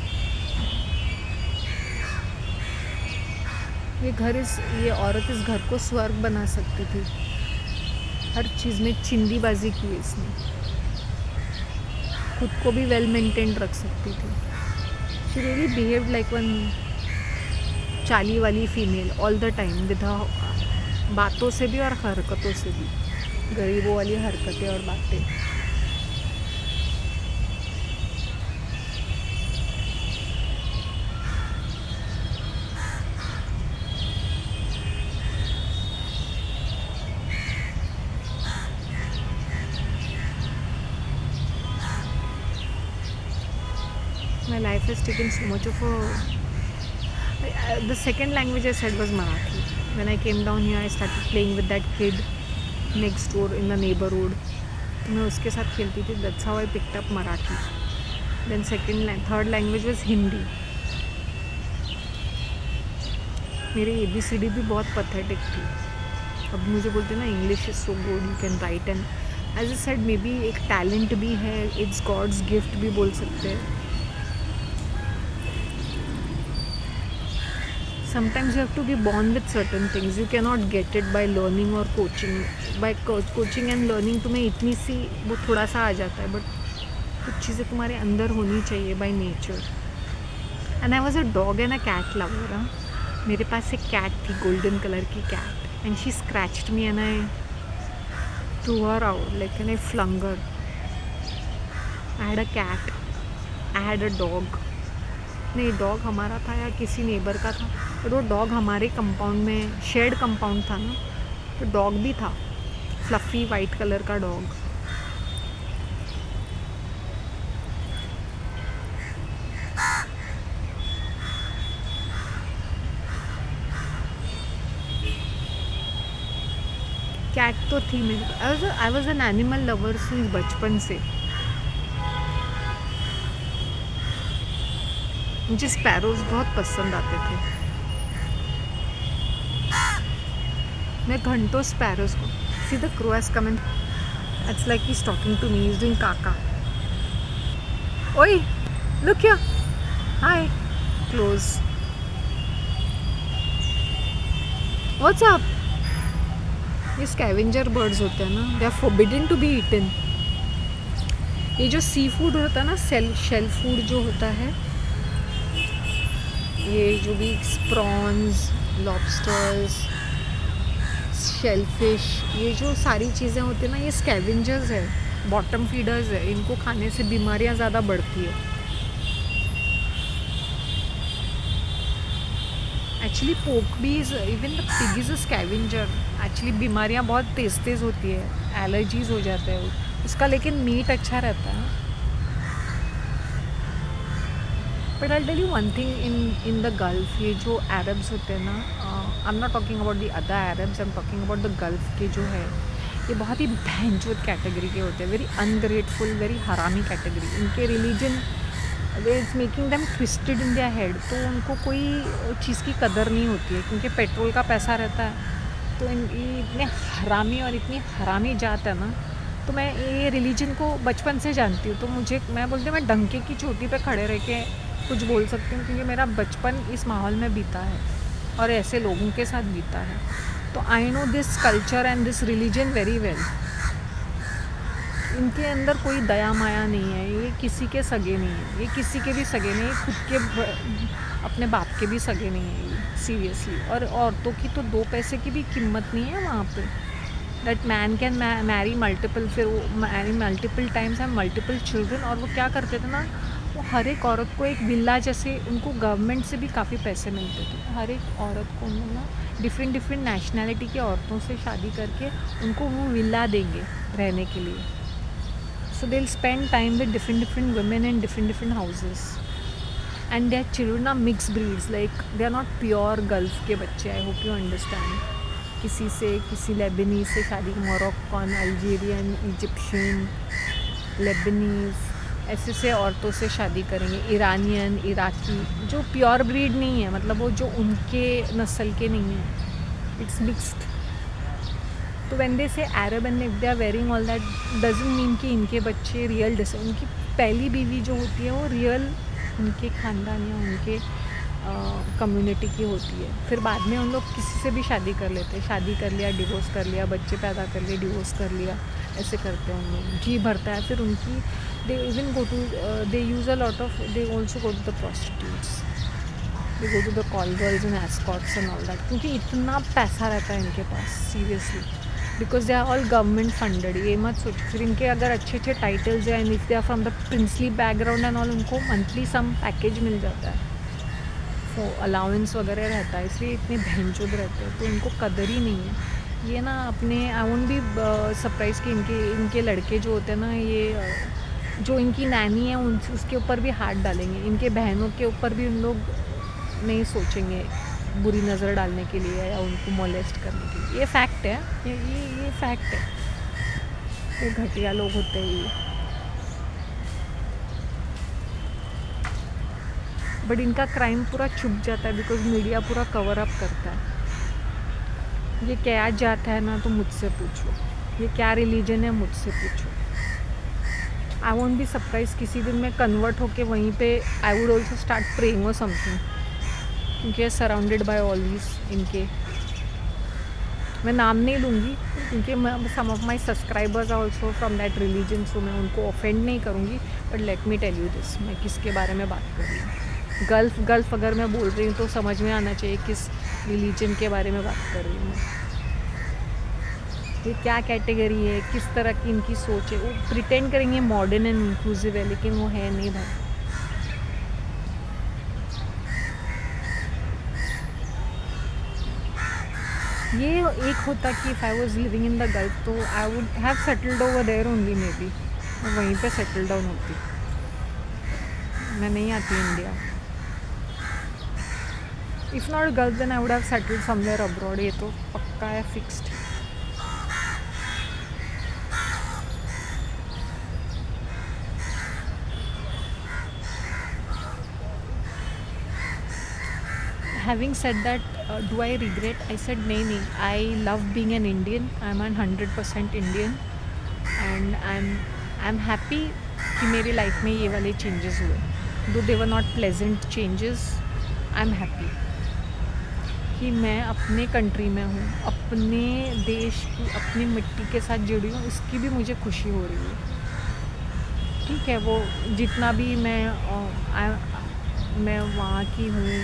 ये औरत इस घर को स्वर्ग बना सकती थी। हर चीज़ में चिंदीबाजी की है इसने, खुद को भी वेल मेंटेन्ड रख सकती थी। She really behaved like one चाली वाली female all the time, with बातों से भी और हरकतों से भी, गरीबों वाली हरकतें और बातें। My life has taken so much of the second language I said was Marathi. When I came down here, I started playing with that kid next door in the neighborhood. तो मैं उसके साथ खेलती थी. That's how I picked up Marathi. Then third language was Hindi. मेरी ABCD भी बहुत pathetic थी. अब मुझे बोलते ना English is so good, you can write, and as I said, maybe एक talent भी है, it's God's gift भी बोल सकते हैं. sometimes you have to be born with certain things. You cannot get it by learning or coaching. By coaching and learning तुम्हें इतनी सी वो थोड़ा सा आ जाता है, बट कुछ चीज़ें तुम्हारे अंदर होनी चाहिए by nature. And I was a dog and a cat lover. मेरे पास एक कैट थी, गोल्डन कलर की cat, and she scratched me and I threw her out like and I flung her. I had a cat, I had a dog. नहीं, dog हमारा था या किसी नेबर का था, बट वो डॉग हमारे कंपाउंड में, शेड कंपाउंड था ना, तो डॉग भी था, फ्लफ़ी वाइट कलर का डॉग. कैट तो थी मेरे. I was an animal lover since बचपन से. मुझे स्पैरोज बहुत पसंद आते थे. मैं घंटों स्पैरोज को. See the crow has come in. It's like he is talking to me. He is doing काका. ओए look here. Hi. Close. What's up. ये स्कैवेंजर बर्ड्स होते हैं ना, they are forbidden to be eaten. ये जो sea food होता है ना, शेल फूड जो होता है, ये जो भी प्रॉन्स, लॉबस्टर्स, शेलफिश, ये जो सारी चीज़ें होती हैं ना, ये स्कैवेंजर्स है, बॉटम फीडर्स है. इनको खाने से बीमारियां ज़्यादा बढ़ती है. एक्चुअली पोक भी is, even the pig is a scavenger. Actually बीमारियां बहुत तेज़ होती है, एलर्जीज हो जाते हैं उसका, लेकिन मीट अच्छा रहता है. But I tell you one thing, in the gulf, ये जो अरब्स होते हैं ना, I am not talking about the other Arabs, I am talking about the gulf के जो है, ये बहुत ही भैंचोद कैटेगरी के होते हैं. वेरी अनग्रेटफुल, वेरी हरामी कैटेगरी. इनके religion it's making them twisted in their head. तो उनको कोई चीज़ की कदर नहीं होती है, क्योंकि पेट्रोल का पैसा रहता है. तो इतने हरामी और इतनी हरामी जात है ना. तो मैं ये रिलीजन को बचपन से जानती हूँ, तो मैं बोलती हूँ, मैं डंके की चोटी पे खड़े रह के कुछ बोल सकती हूँ, क्योंकि मेरा बचपन इस माहौल में बीता है और ऐसे लोगों के साथ बीता है. तो I know this culture and this religion very well. इनके अंदर कोई दया माया नहीं है. ये किसी के सगे नहीं है, ये किसी के भी सगे नहीं है, खुद के अपने बाप के भी सगे नहीं है ये, सीरियसली. और औरतों की तो 2 पैसे की भी कीमत नहीं है वहाँ पे. That man can marry multiple, फिर वो marry multiple times and multiple children. और वो क्या करते थे ना, वो हर एक औरत को एक विला, जैसे उनको गवर्नमेंट से भी काफ़ी पैसे मिलते थे, हर एक औरत को उन्होंने ना डिफरेंट नेशनैलिटी की औरतों से शादी करके उनको वो विला देंगे रहने के लिए. So they'll spend time with different women in different houses, and their children are mixed breeds. Like they are not pure Gulf के बच्चे. I hope you understand. किसी लेबनीज से शादी, मोरक्कन, अल्जीरियन, इजिप्शियन, लेबनीज, ऐसे से औरतों से शादी करेंगे. ईरानियन, इराकी, जो प्योर ब्रीड नहीं है, मतलब वो जो उनके नस्ल के नहीं है. It's mixed. तो when they say Arab and if they are wearing all that, doesn't mean कि इनके बच्चे रियल उनकी पहली बीवी जो होती है वो रियल उनके ख़ानदान या उनके कम्युनिटी की होती है. फिर बाद में उन लोग किसी से भी शादी कर लेते हैं. शादी कर लिया, डिवोर्स कर लिया, बच्चे पैदा कर लिए, डिवोर्स कर लिया, ऐसे करते हैं उन लोग. जी भरता है. फिर उनकी they even go to, they use a lot of, they also go to the prostitutes, they go to the call girls and escorts and all that, क्योंकि इतना पैसा रहता है इनके पास, seriously. Because they are all government funded. ये मत सोचो. फिर इनके अगर अच्छे टाइटल्स हैं, and if they are from the princely background and all, उनको मंथली सम पैकेज मिल जाता है, वो अलाउंस वगैरह रहता है, इसलिए इतने भैंचोद रहते हैं. तो इनको कदर ही नहीं है. ये ना अपने, आई वोंट बी सरप्राइज कि इनके लड़के जो होते हैं ना, ये जो इनकी नैनी है उसके ऊपर भी हाथ डालेंगे. इनके बहनों के ऊपर भी उन लोग नहीं सोचेंगे बुरी नज़र डालने के लिए या उनको मोलेस्ट करने के लिए. ये फैक्ट है. ये फैक्ट है. ये घटिया लोग होते हैं ये. बट इनका क्राइम पूरा छुप जाता है, बिकॉज मीडिया पूरा कवर अप करता है. ये क्या जाता है ना, तो मुझसे पूछो. ये क्या रिलीजन है, मुझसे पूछो. आई वोंट बी सरप्राइज किसी दिन मैं कन्वर्ट होके वहीं पे I would also start praying और समथिंग, क्योंकि सराउंडेड बाय ऑल दीज इनके, मैं नाम नहीं लूँगी क्योंकि some of my subscribers are also from that religion, so मैं उनको ऑफेंड नहीं करूँगी। But let me tell you this, मैं किसके बारे में बात कर रही हूँ। गल्फ़ अगर मैं बोल रही हूँ तो समझ में आना चाहिए किस रिलीजन के बारे में बात कर रही हूँ मैं। ये क्या कैटेगरी है, किस तरह की इनकी सोच है। वो प्रिटेंड करेंगे मॉडर्न एंड इंक्लूसिव है, लेकिन वो है नहीं भाई। ये एक होता कि if I was living in the Gulf तो I would have settled over there only, maybe मैं वहीं पे सेटल डाउन होती। मैं नहीं आती India. If not Gulf then I would have settled somewhere abroad, ये तो पक्का है, fixed. Having said that, do I regret? I said नहीं, I love being an Indian. I'm 100% Indian and I'm happy कि मेरी लाइफ में ये वाले चेंजेस हुए. Though they were not pleasant changes, I'm happy कि मैं अपने कंट्री में हूँ, अपने देश की, अपनी मिट्टी के साथ जुड़ी हूँ. इसकी भी मुझे खुशी हो रही है. ठीक है, वो जितना भी मैं वहाँ की हूँ,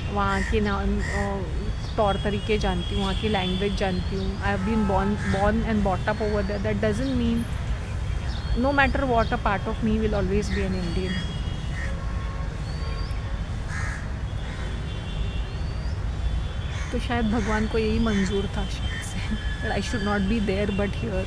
वहाँ के तौर तरीके जानती हूँ, वहाँ की लैंग्वेज जानती हूँ. I have been born and brought up over there. That doesn't mean no matter what, a part of me will always be an Indian. तो शायद भगवान को यही मंजूर था शायद से, that I should not be there but here.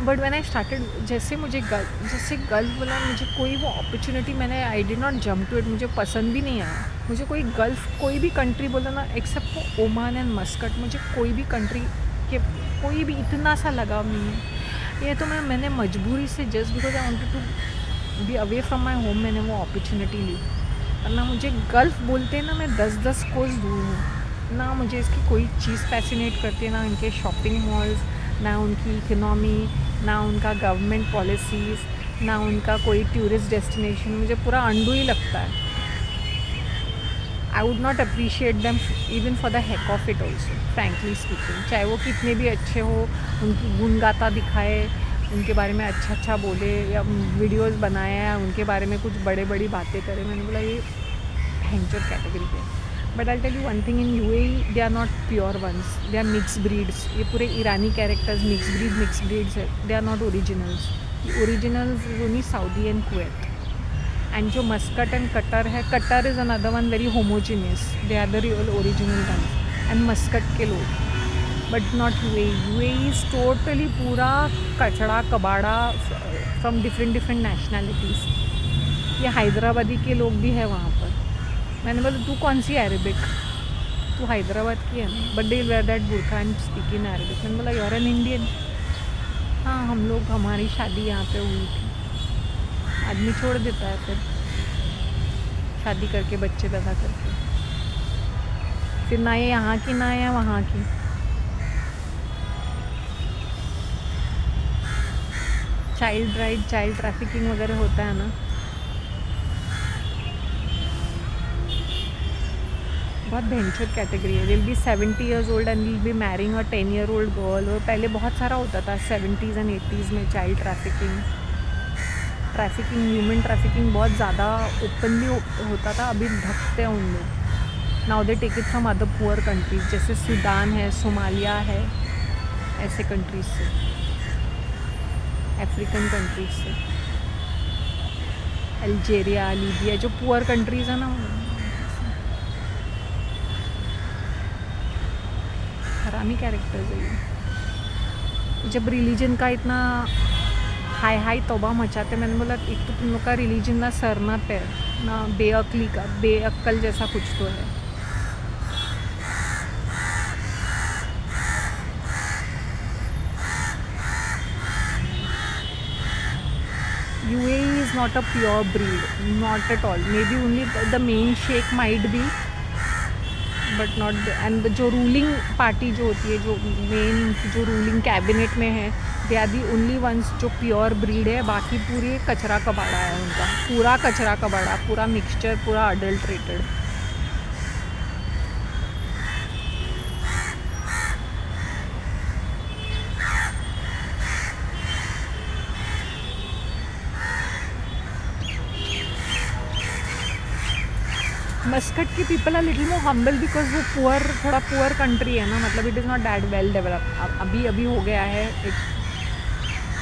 But when I started, जैसे गल्फ बोला, मुझे कोई वो अपॉर्चुनिटी, मैंने I did not jump to it. मुझे पसंद भी नहीं आया. मुझे कोई गल्फ, कोई भी कंट्री बोला ना, except for Oman and Muscat, मुझे कोई भी कंट्री के कोई भी इतना सा लगाव नहीं है. ये तो मैंने मजबूरी से, just because I wanted to be away from my home, मैंने वो अपॉर्चुनिटी ली. वरना मुझे गल्फ बोलते हैं ना, मैं 10-10 कोस दूर हूँ ना. मुझे इसकी कोई चीज़ फैसिनेट करती है ना, इनके शॉपिंग मॉल्स, ना उनकी इकनॉमी, ना उनका गवर्नमेंट पॉलिसीज़, ना उनका कोई टूरिस्ट डेस्टिनेशन. मुझे पूरा अंडू ही लगता है. I would not appreciate them even for the heck of it also, frankly speaking. चाहे वो कितने भी अच्छे हो, उनकी गुण गाता दिखाए, उनके बारे में अच्छा बोले, या वीडियोज़ बनाए, या उनके बारे में कुछ बड़ी बातें करे. मैंने बोला ये भयंकर कैटेगरी है. But I tell you one thing, in UAE they are not pure ones, they are mix breeds. ये पूरे ईरानी कैरेक्टर्स मिक्स ब्रीड्स है. They are not originals. Originals is only Saudi and Kuwait. And जो Muscat and Qatar है, Qatar is another one very homogeneous. They are the real original one. And Muscat के लोग, but not UAE is totally पूरा कचड़ा कबाड़ा from different nationalities. ये हैदराबादी के लोग भी है वहाँ पर. मैंने बोला तू कौन सी अरबिक, तू हैदराबाद की है ना, but they wear that burqa and speak in Arabic. मैंने बोला यू आर एन इंडियन. हाँ, हमारी शादी यहाँ पे हुई थी. आदमी छोड़ देता है फिर शादी करके, बच्चे पैदा करके, फिर ना ये यहाँ की ना या वहाँ की. चाइल्ड ट्रैफिकिंग वगैरह होता है ना, बहुत भयंकर कैटेगरी है. Will be 70 years old and will be marrying a 10-year-old girl. और पहले बहुत सारा होता था 70s एंड 80s में. चाइल्ड ट्रैफिकिंग, ह्यूमन ट्रैफिकिंग बहुत ज़्यादा ओपनली होता था. अभी ढकते हैं उन लोग. Now they take it from other poor countries, जैसे सूडान है, सोमालिया है, ऐसे कंट्रीज से, अफ्रीकन कंट्रीज से, अल्जीरिया, लीबिया, जो पुअर कंट्रीज़ है ना. हरामी कैरेक्टर्स है ये. जब रिलीजन का इतना हाई तौबा मचाते, मैंने बोला एक तो तुम लोग का रिलीजन ना सर ना पैर, ना बेअक्ल जैसा कुछ तो है. UAE is not a pure breed, not at all. Maybe only the main sheikh might be, but not. And जो रूलिंग पार्टी जो होती है, जो मेन जो रूलिंग कैबिनेट में है, they are the only ones जो प्योर ब्रीड है, बाकी पूरी कचरा कबाड़ा है उनका, पूरा कचरा कबाड़ा, पूरा मिक्सचर, पूरा अडल्ट्रेटेड। मस्कट के people are little more humble because वो थोड़ा पुअर कंट्री है ना, मतलब it is not that well develop. अभी हो गया है एक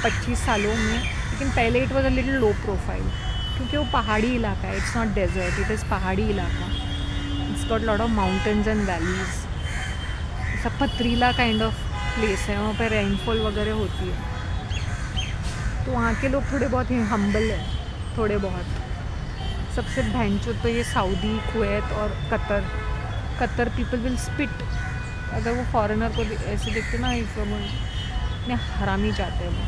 25 सालों में, लेकिन पहले it was a little low profile, क्योंकि वो पहाड़ी इलाका है। It's not desert, it is पहाड़ी इलाका। It's got lot of mountains and valleys, सब पथरीला काइंड ऑफ प्लेस है, वहाँ पर रेनफॉल वगैरह होती है, तो वहाँ के लोग थोड़े बहुत ही हम्बल है, थोड़े बहुत। सबसे भैंचो तो ये सऊदी, कुवैत और कतर पीपल विल स्पिट अगर वो फॉरेनर को ऐसे देखते ना, इतने हरामी जाते हैं वो।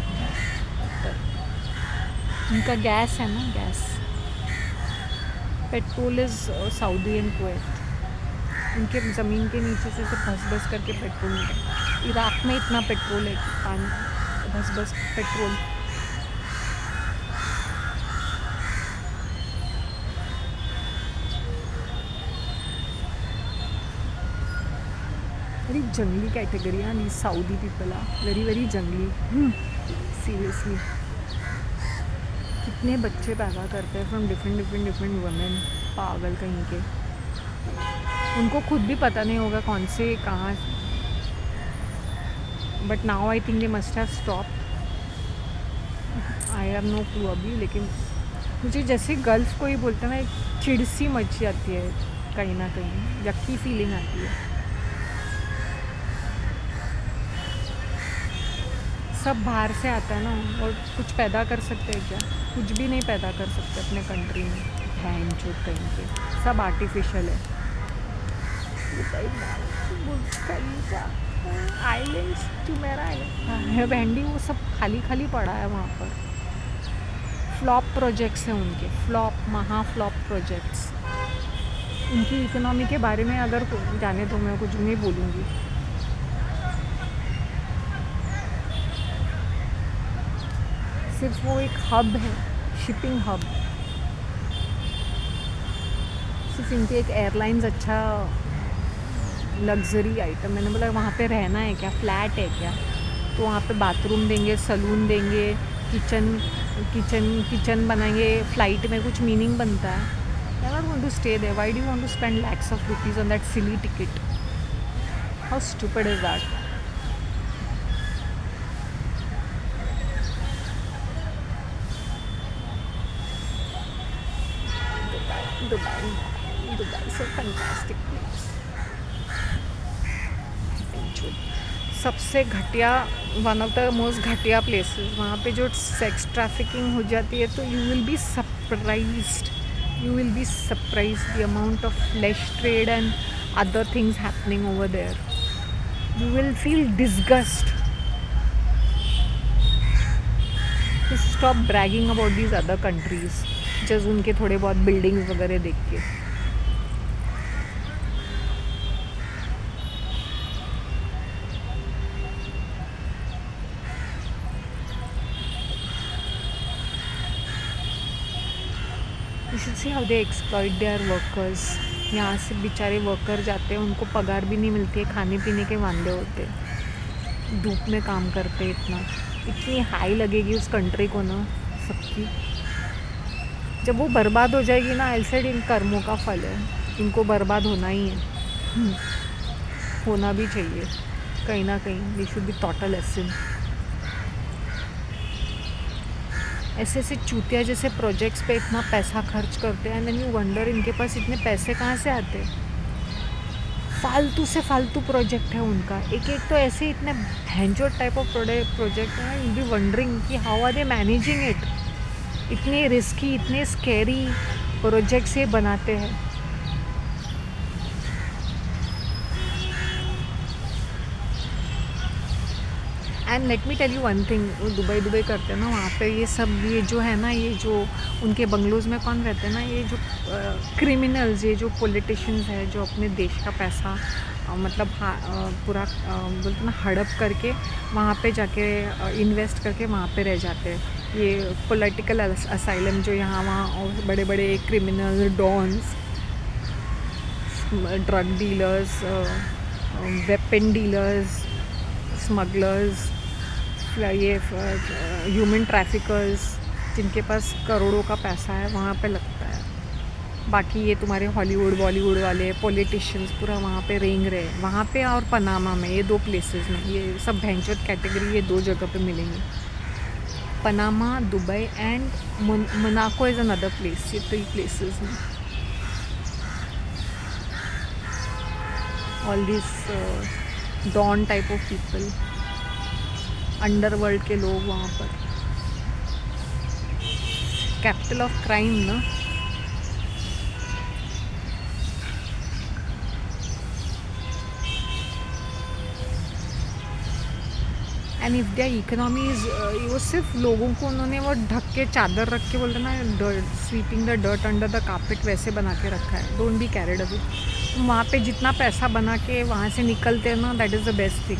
उनका गैस है ना, gas, petrol is Saudi and Kuwait, उनके ज़मीन के नीचे से भस करके पेट्रोल मिलता है। इराक़ में इतना पेट्रोल है कि पानी भस पेट्रोल। वेरी जंगली कैटेगरी है, दी सऊदी पीपल आर वेरी जंगली, सीरियसली। कितने बच्चे पैदा करते हैं फ्रॉम डिफरेंट वुमेन, पागल कहीं के। उनको खुद भी पता नहीं होगा कौन से कहाँ, but now I think they must have stop. I have no clue अभी, लेकिन मुझे जैसे गर्ल्स को ही बोलते हैं ना, एक चिड़सी मच जाती है कहीं ना कहीं, यक्की फीलिंग आती है। सब बाहर से आता है ना, और कुछ पैदा कर सकते हैं क्या? कुछ भी नहीं पैदा कर सकते अपने कंट्री में, भैन चोट कहीं पे, सब आर्टिफिशियल है। आइलैंड्स जुमेरा आइलैंड, बैंडी, वो सब खाली पड़ा है वहाँ पर। फ्लॉप प्रोजेक्ट्स हैं उनके, महा फ्लॉप प्रोजेक्ट्स। उनकी इकोनॉमी के बारे में अगर जाने तो मैं कुछ नहीं बोलूँगी। सिर्फ वो एक हब है, शिपिंग हब। सिर्फ इनके एक एयरलाइंस अच्छा लग्जरी आइटम। मैंने बोला वहाँ पे रहना है क्या, फ्लैट है क्या, तो वहाँ पे बाथरूम देंगे, सलून देंगे, किचन बनाएंगे। फ़्लाइट में कुछ मीनिंग बनता है? I not want to stay there. Why do you want to spend lakhs of rupees on that silly ticket? How stupid is that? Dubai is a fantastic place. सबसे घटिया, one of the most घटिया places. वहाँ पे जो sex trafficking हो जाती है, तो you will be surprised the amount of flesh trade and other things happening over there. You will feel disgust. Stop bragging about these other countries just उनके थोड़े बहुत बिल्डिंग्स वगैरह देख के। You should see how they exploit their workers. यहाँ से बेचारे worker जाते हैं, उनको पगार भी नहीं मिलती है, खाने पीने के वांदे होते, धूप में काम करते, इतनी हाई लगेगी उस कंट्री को ना सबकी। जब वो बर्बाद हो जाएगी ना, आई सेड इन कर्मों का फल है, इनको बर्बाद होना ही है, होना भी चाहिए कहीं ना कहीं। They should be taught a lesson. ऐसे चूतिया जैसे प्रोजेक्ट्स पे इतना पैसा खर्च करते हैं, एंड देन यू वंडर इनके पास इतने पैसे कहाँ से आते हैं। फालतू से फालतू प्रोजेक्ट है उनका, एक तो ऐसे इतने भैंचोद टाइप ऑफ प्रोजेक्ट है। यू बी वंडरिंग कि how are they managing it. इतने रिस्की, इतने स्कैरी प्रोजेक्ट्स ये बनाते हैं। And let me tell you one thing, वो दुबई करते हैं ना, वहाँ पे ये सब, ये जो है ना, ये जो उनके बंगलोज़ में कौन रहते हैं ना, ये जो क्रिमिनल्स, ये जो पॉलिटिशियंस है, जो अपने देश का पैसा मतलब पूरा बोलते ना हड़प करके वहाँ पे जाके इन्वेस्ट करके वहाँ पे रह जाते हैं। ये पॉलिटिकल असाइलम जो यहाँ वहाँ और बड़े बड़े criminal dons, drug dealers, weapon dealers, smugglers, ये ह्यूमन ट्रैफिकर्स, जिनके पास करोड़ों का पैसा है वहाँ पे लगता है। बाकी ये तुम्हारे हॉलीवुड बॉलीवुड वाले पॉलिटिशियंस पूरा वहाँ पे रेंग रहे वहाँ पे, और पनामा में, ये 2 प्लेसेस में ये सब भैंचोद कैटेगरी ये 2 जगह पे मिलेंगी। Panama, Dubai and Monaco is another place. ये 3 प्लेसेस में all this don type of people, underworld के लोग वहाँ पर। कैपिटल ऑफ क्राइम ना। And if their economy is, वो सिर्फ लोगों को उन्होंने वो ढक के चादर रख के बोलते ना, sweeping the dirt under the carpet, वैसे बना के रखा है। Don't be carried away. वहाँ पे जितना पैसा बना के वहाँ से निकलते हैं ना, that is the best thing.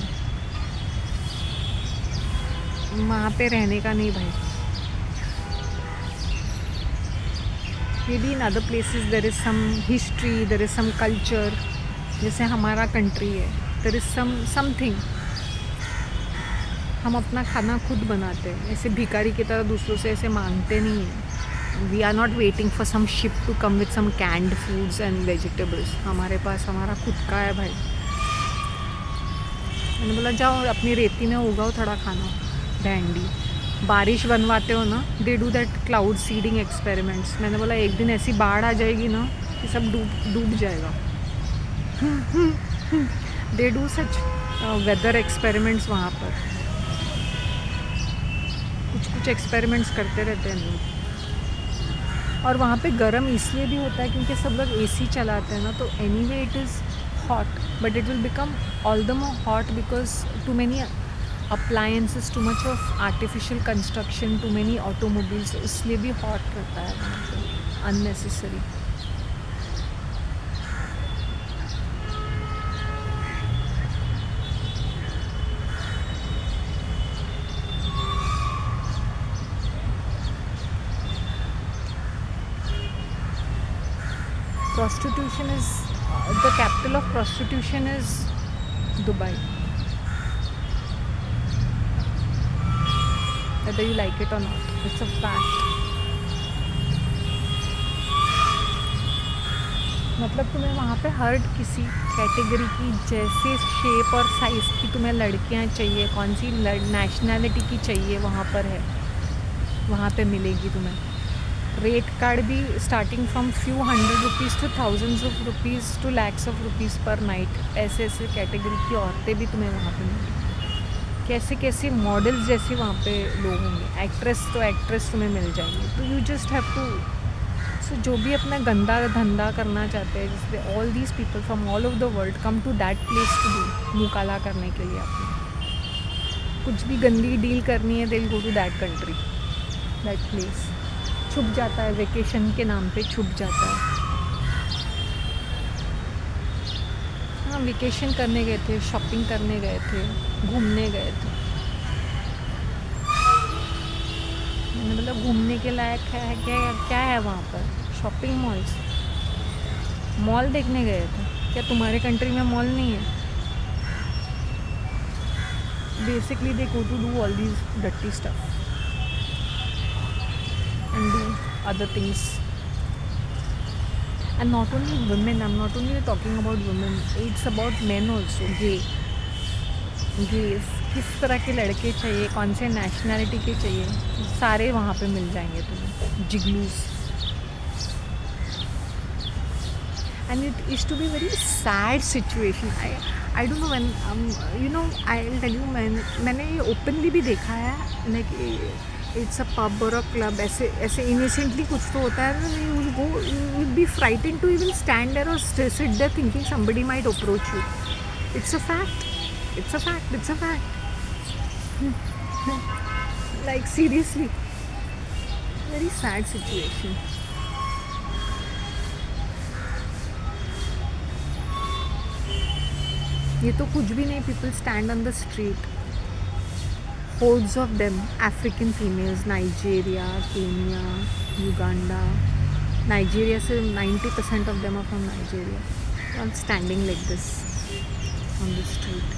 वहाँ पे रहने का नहीं भाई। Maybe in other places there is some history, there is some culture, जैसे हमारा कंट्री है, देर इज़ समथिंग। हम अपना खाना खुद बनाते हैं, ऐसे भिखारी की तरह दूसरों से ऐसे मांगते नहीं हैं। We are not waiting for some ship to come with some canned foods and vegetables. हमारे पास हमारा खुद का है भाई। मैंने बोला जाओ अपनी रेती में उगाओ थोड़ा खाना, भेंडी। बारिश बनवाते हो ना, they do that cloud seeding experiments. मैंने बोला एक दिन ऐसी बाढ़ आ जाएगी ना कि सब डूब जाएगा। They do such weather experiments वहाँ पर। कुछ एक्सपेरिमेंट्स करते रहते हैं लोग। और वहाँ पे गर्म इसलिए भी होता है क्योंकि सब लोग एसी चलाते हैं ना, तो anyway it is hot, but it will become all the more hot because too many appliances, too much of artificial construction, too many automobiles, इसलिए भी हॉट रहता है वहाँ पे unnecessary. Prostitution is, the capital of prostitution is Dubai. Whether you like it or not, it's a fact. मतलब तुम्हें वहाँ पे हर किसी कैटेगरी की, जैसे शेप और साइज़ की तुम्हें लड़कियाँ चाहिए, कौन सी नेशनैलिटी की चाहिए, वहाँ पर है, वहाँ पे मिलेगी तुम्हें। रेट कार्ड भी starting from few ₹100 to thousands of rupees to lakhs of rupees per night. ऐसे ऐसे कैटेगरी की औरतें भी तुम्हें वहाँ पे मिलेंगी। कैसे कैसे मॉडल्स जैसे वहाँ पे लोग होंगे। एक्ट्रेस तो एक्ट्रेस तुम्हें मिल जाएंगी। तो you just have to, so जो भी अपना गंदा धंधा करना चाहते हैं, जिससे all these people from all over the world come to that place to do, मुँह काला करने के लिए। आपको कुछ भी गंदी डील करनी है, they will go to that country, that place. छुप जाता है, वेकेशन के नाम पे छुप जाता है। हाँ, वेकेशन करने गए थे, शॉपिंग करने गए थे, घूमने गए थे। मैंने बोला घूमने के लायक है क्या है वहाँ पर? शॉपिंग मॉल्स, मॉल देखने गए थे क्या? तुम्हारे कंट्री में मॉल नहीं है? Basically they go to do all these dirty stuff and do other things. And not only women, I'm not only talking about women, it's about men also. gays, किस तरह के लड़के चाहिए, कौन से नेशनैलिटी के चाहिए, सारे वहाँ पे मिल जाएंगे तुम्हें, जिगलूस। and it is to be very sad situation. I don't know when I'll tell you, मैंने ये openly भी देखा है, like इट्स अ पब और अ क्लब, ऐसे इनोसेंटली कुछ तो होता है ना, you will be frightened to even stand there और sit there thinking somebody might approach you. It's a fact, it's a fact, it's a fact. Like seriously, very sad situation. ये तो कुछ भी नहीं, people stand on the street, hordes of them, African females, Nigeria, Kenya, Uganda. Nigeria से 90% of them are from Nigeria, all standing like this on the street.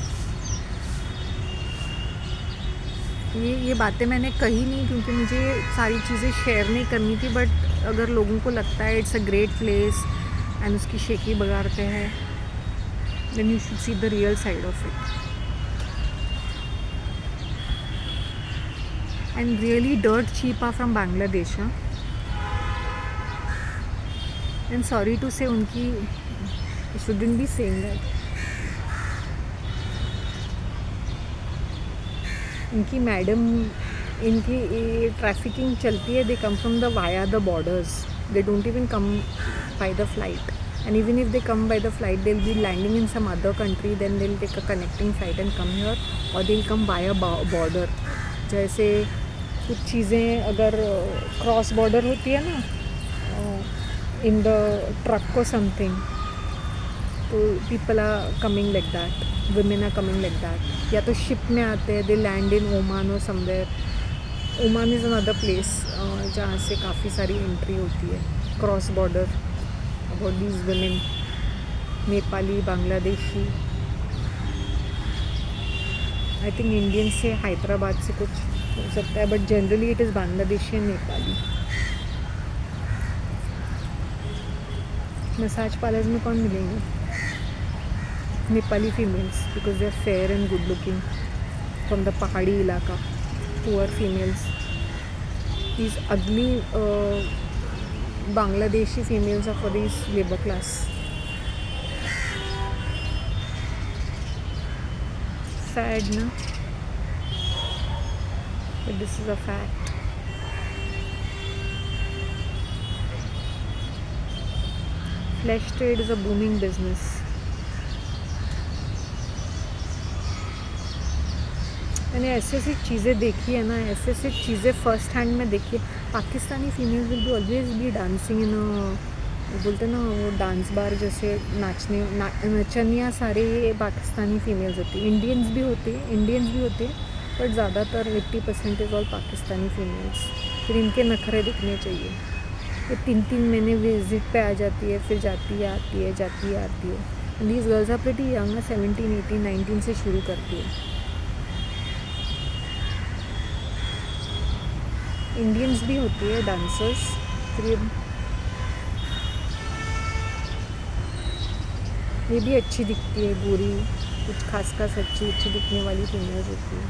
ये बातें मैंने कही नहीं क्योंकि मुझे सारी चीज़ें शेयर नहीं करनी थी, बट अगर लोगों को लगता है it's a great place and उसकी शेकी बगाड़ते हैं, then you should see the real side of it. And really dirt cheap are from Bangladesh. And sorry to say, उनकी shouldn't be saying that. इनकी मैडम, इनकी ट्रैफिकिंग चलती है. They come from the via the borders. They don't even come by the flight. And even if they come by the flight, they'll be landing in some other country. Then they'll take a connecting flight and come here, or they'll come via border. जैसे कुछ चीज़ें अगर cross border होती है ना, in the truck और something, तो people are coming like that, women are coming like that. या तो शिप में आते हैं, दे लैंड इन ओमान और somewhere. Oman is another place जहाँ से काफ़ी सारी एंट्री होती है cross border. About these women, Nepali, Bangladeshi, I think Indian से, हैदराबाद से कुछ हो सकता है, but generally it is Bangladeshi and Nepali. Massage parlours में कौन मिलेंगे? Nepali females, because they are fair and good looking from the पहाड़ी इलाका. Poor females, these ugly Bangladeshi females are for these labor class. Sad, no? But this is a fact. Flesh trade is a booming business. मैंने ऐसे ऐसी चीज़ें देखी है ना, ऐसे ऐसे चीज़ें फर्स्ट हैंड में देखी है. Pakistani females will be always be dancing in, बोलते ना वो डांस बार जैसे नचनिया सारे पाकिस्तानी फीमेल्स होती है. इंडियंस भी होते हैं, बट ज़्यादातर 80% इज़ ऑल पाकिस्तानी फीमेल्स. फिर इनके नखरे दिखने चाहिए. ये 3 महीने विजिट पे आ जाती है, फिर जाती है आती है, जाती है आती है. And these girls are pretty young, 17, 18, 19 से शुरू करती है. इंडियंस भी होती है डांसर्स. फिर ये भी अच्छी दिखती है, गोरी, कुछ खास अच्छी दिखने वाली फीमेल्स होती है.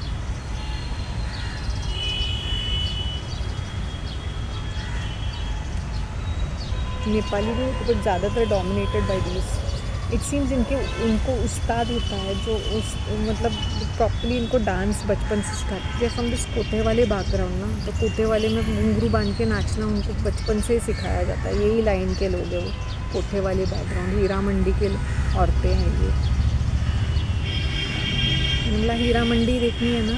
नेपाली भी होती है, बट ज़्यादातर dominated by this. It seems उनको उस्ताद होता है जो मतलब प्रॉपर्ली इनको डांस बचपन से सिखाते हैं. फ्रॉम दिस कोठे वाले बैकग्राउंड ना, तो कोठे वाले में घुंघरू बांध के नाचना उनको बचपन से ही सिखाया जाता है. यही लाइन के लोग हैं वो, कोठे वाले बैकग्राउंड. हीरा मंडी के औरतें हैं ये. मतलब हीरा मंडी देखनी है ना,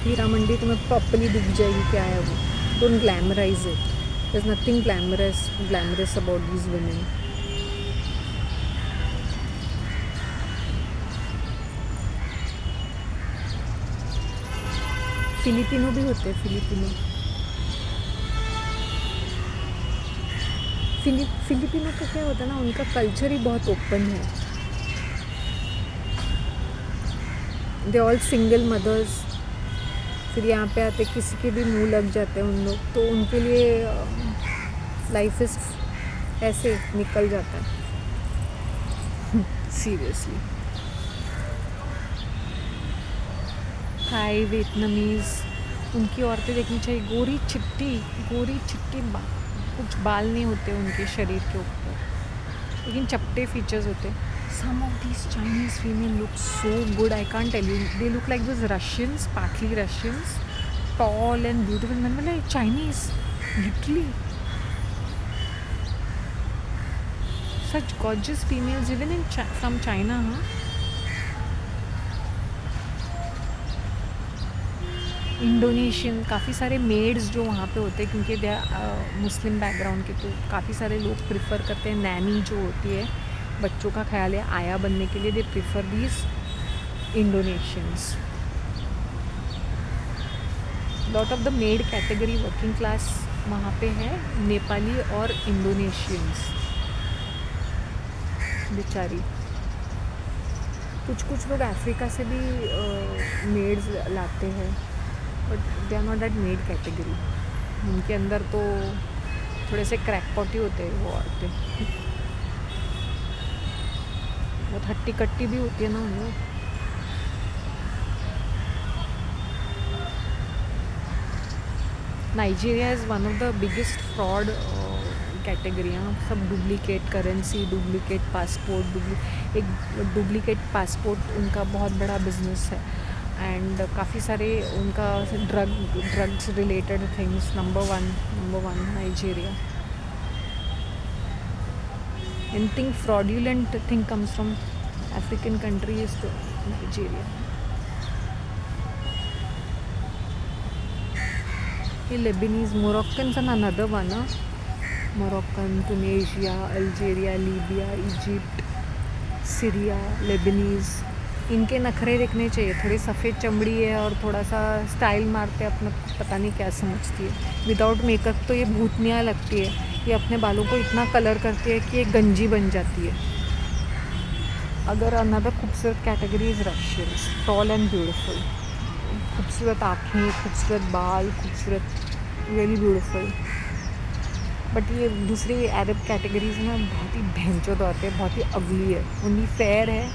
हीरा मंडी तुम्हें प्रॉपर्ली दिख जाएगी क्या है वो. Don't glamorise it. There is nothing glamorous about these women. Filipino भी होते हैं. फिलिपिनो का क्या होता है ना, उनका कल्चर ही बहुत ओपन है. They all single mothers. फिर यहाँ पे आते किसी के भी मुंह लग जाते हैं उन लोग, तो उनके लिए लाइफ इज ऐसे निकल जाता है. सीरियसली. थाई, वियतनामीज़, उनकी औरतें देखनी चाहिए. गोरी चिट्टी कुछ बाल नहीं होते उनके शरीर के ऊपर, लेकिन चपटे फीचर्स होते हैं. Some of these Chinese female look so good, I can't tell you. They look like this Russians, partly Russians, tall and beautiful. मैंने बोला Chinese, literally such gorgeous females even in from China. हाँ, Indonesian, काफ़ी सारे maids जो वहाँ पे होते हैं, क्योंकि दे मुस्लिम बैकग्राउंड के, तो काफ़ी सारे लोग प्रिफ़र करते हैं. नैनी जो होती है, बच्चों का ख्याल है आया बनने के लिए, they prefer these Indonesians. Lot of the maid category working class वहाँ पे है, नेपाली और इंडोनेशियंस बेचारी। कुछ कुछ लोग अफ्रीका से भी मेड्स लाते हैं, but they are not that maid category. उनके अंदर तो थोड़े से क्रैकपॉटी होते हैं वो औरतें, बहुत हट्टी कट्टी भी होती है ना वो। Nigeria is one of the biggest fraud कैटेगरियाँ, सब डुप्लीकेट करेंसी, डुप्लीकेट पासपोर्ट, एक डुप्लीकेट पासपोर्ट उनका बहुत बड़ा बिजनेस है। एंड काफ़ी सारे उनका drugs related things, number one Nigeria. Anything fraudulent thing comes from African countries तो नाइजीरिया। ये Lebanese, Moroccans and another one, Moroccan, Tunisia, Algeria, Libya, Egypt, Syria, Lebanese, इनके नखरे देखने चाहिए। थोड़ी सफ़ेद चमड़ी है और थोड़ा सा स्टाइल मारते हैं अपना, पता नहीं क्या समझती है। विदाउट मेकअप तो ये भूतनिया लगती है। ये अपने बालों को इतना कलर करती है कि ये गंजी बन जाती है। अगर अनदर खूबसूरत category is Russians, tall and beautiful, खूबसूरत आँखें, खूबसूरत बाल, खूबसूरत, रियली ब्यूटीफुल। बट ये दूसरी अरब कैटेगरीज में बहुत ही भैंचोद होते हैं, बहुत ही अगली है। उनकी फेयर है,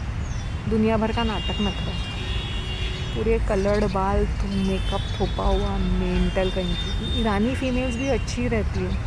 दुनिया भर का नाटक नखरा, पूरे कलर्ड बाल, मेकअप थोपा हुआ, मेंटल कहीं की। ईरानी फीमेल्स भी अच्छी रहती है।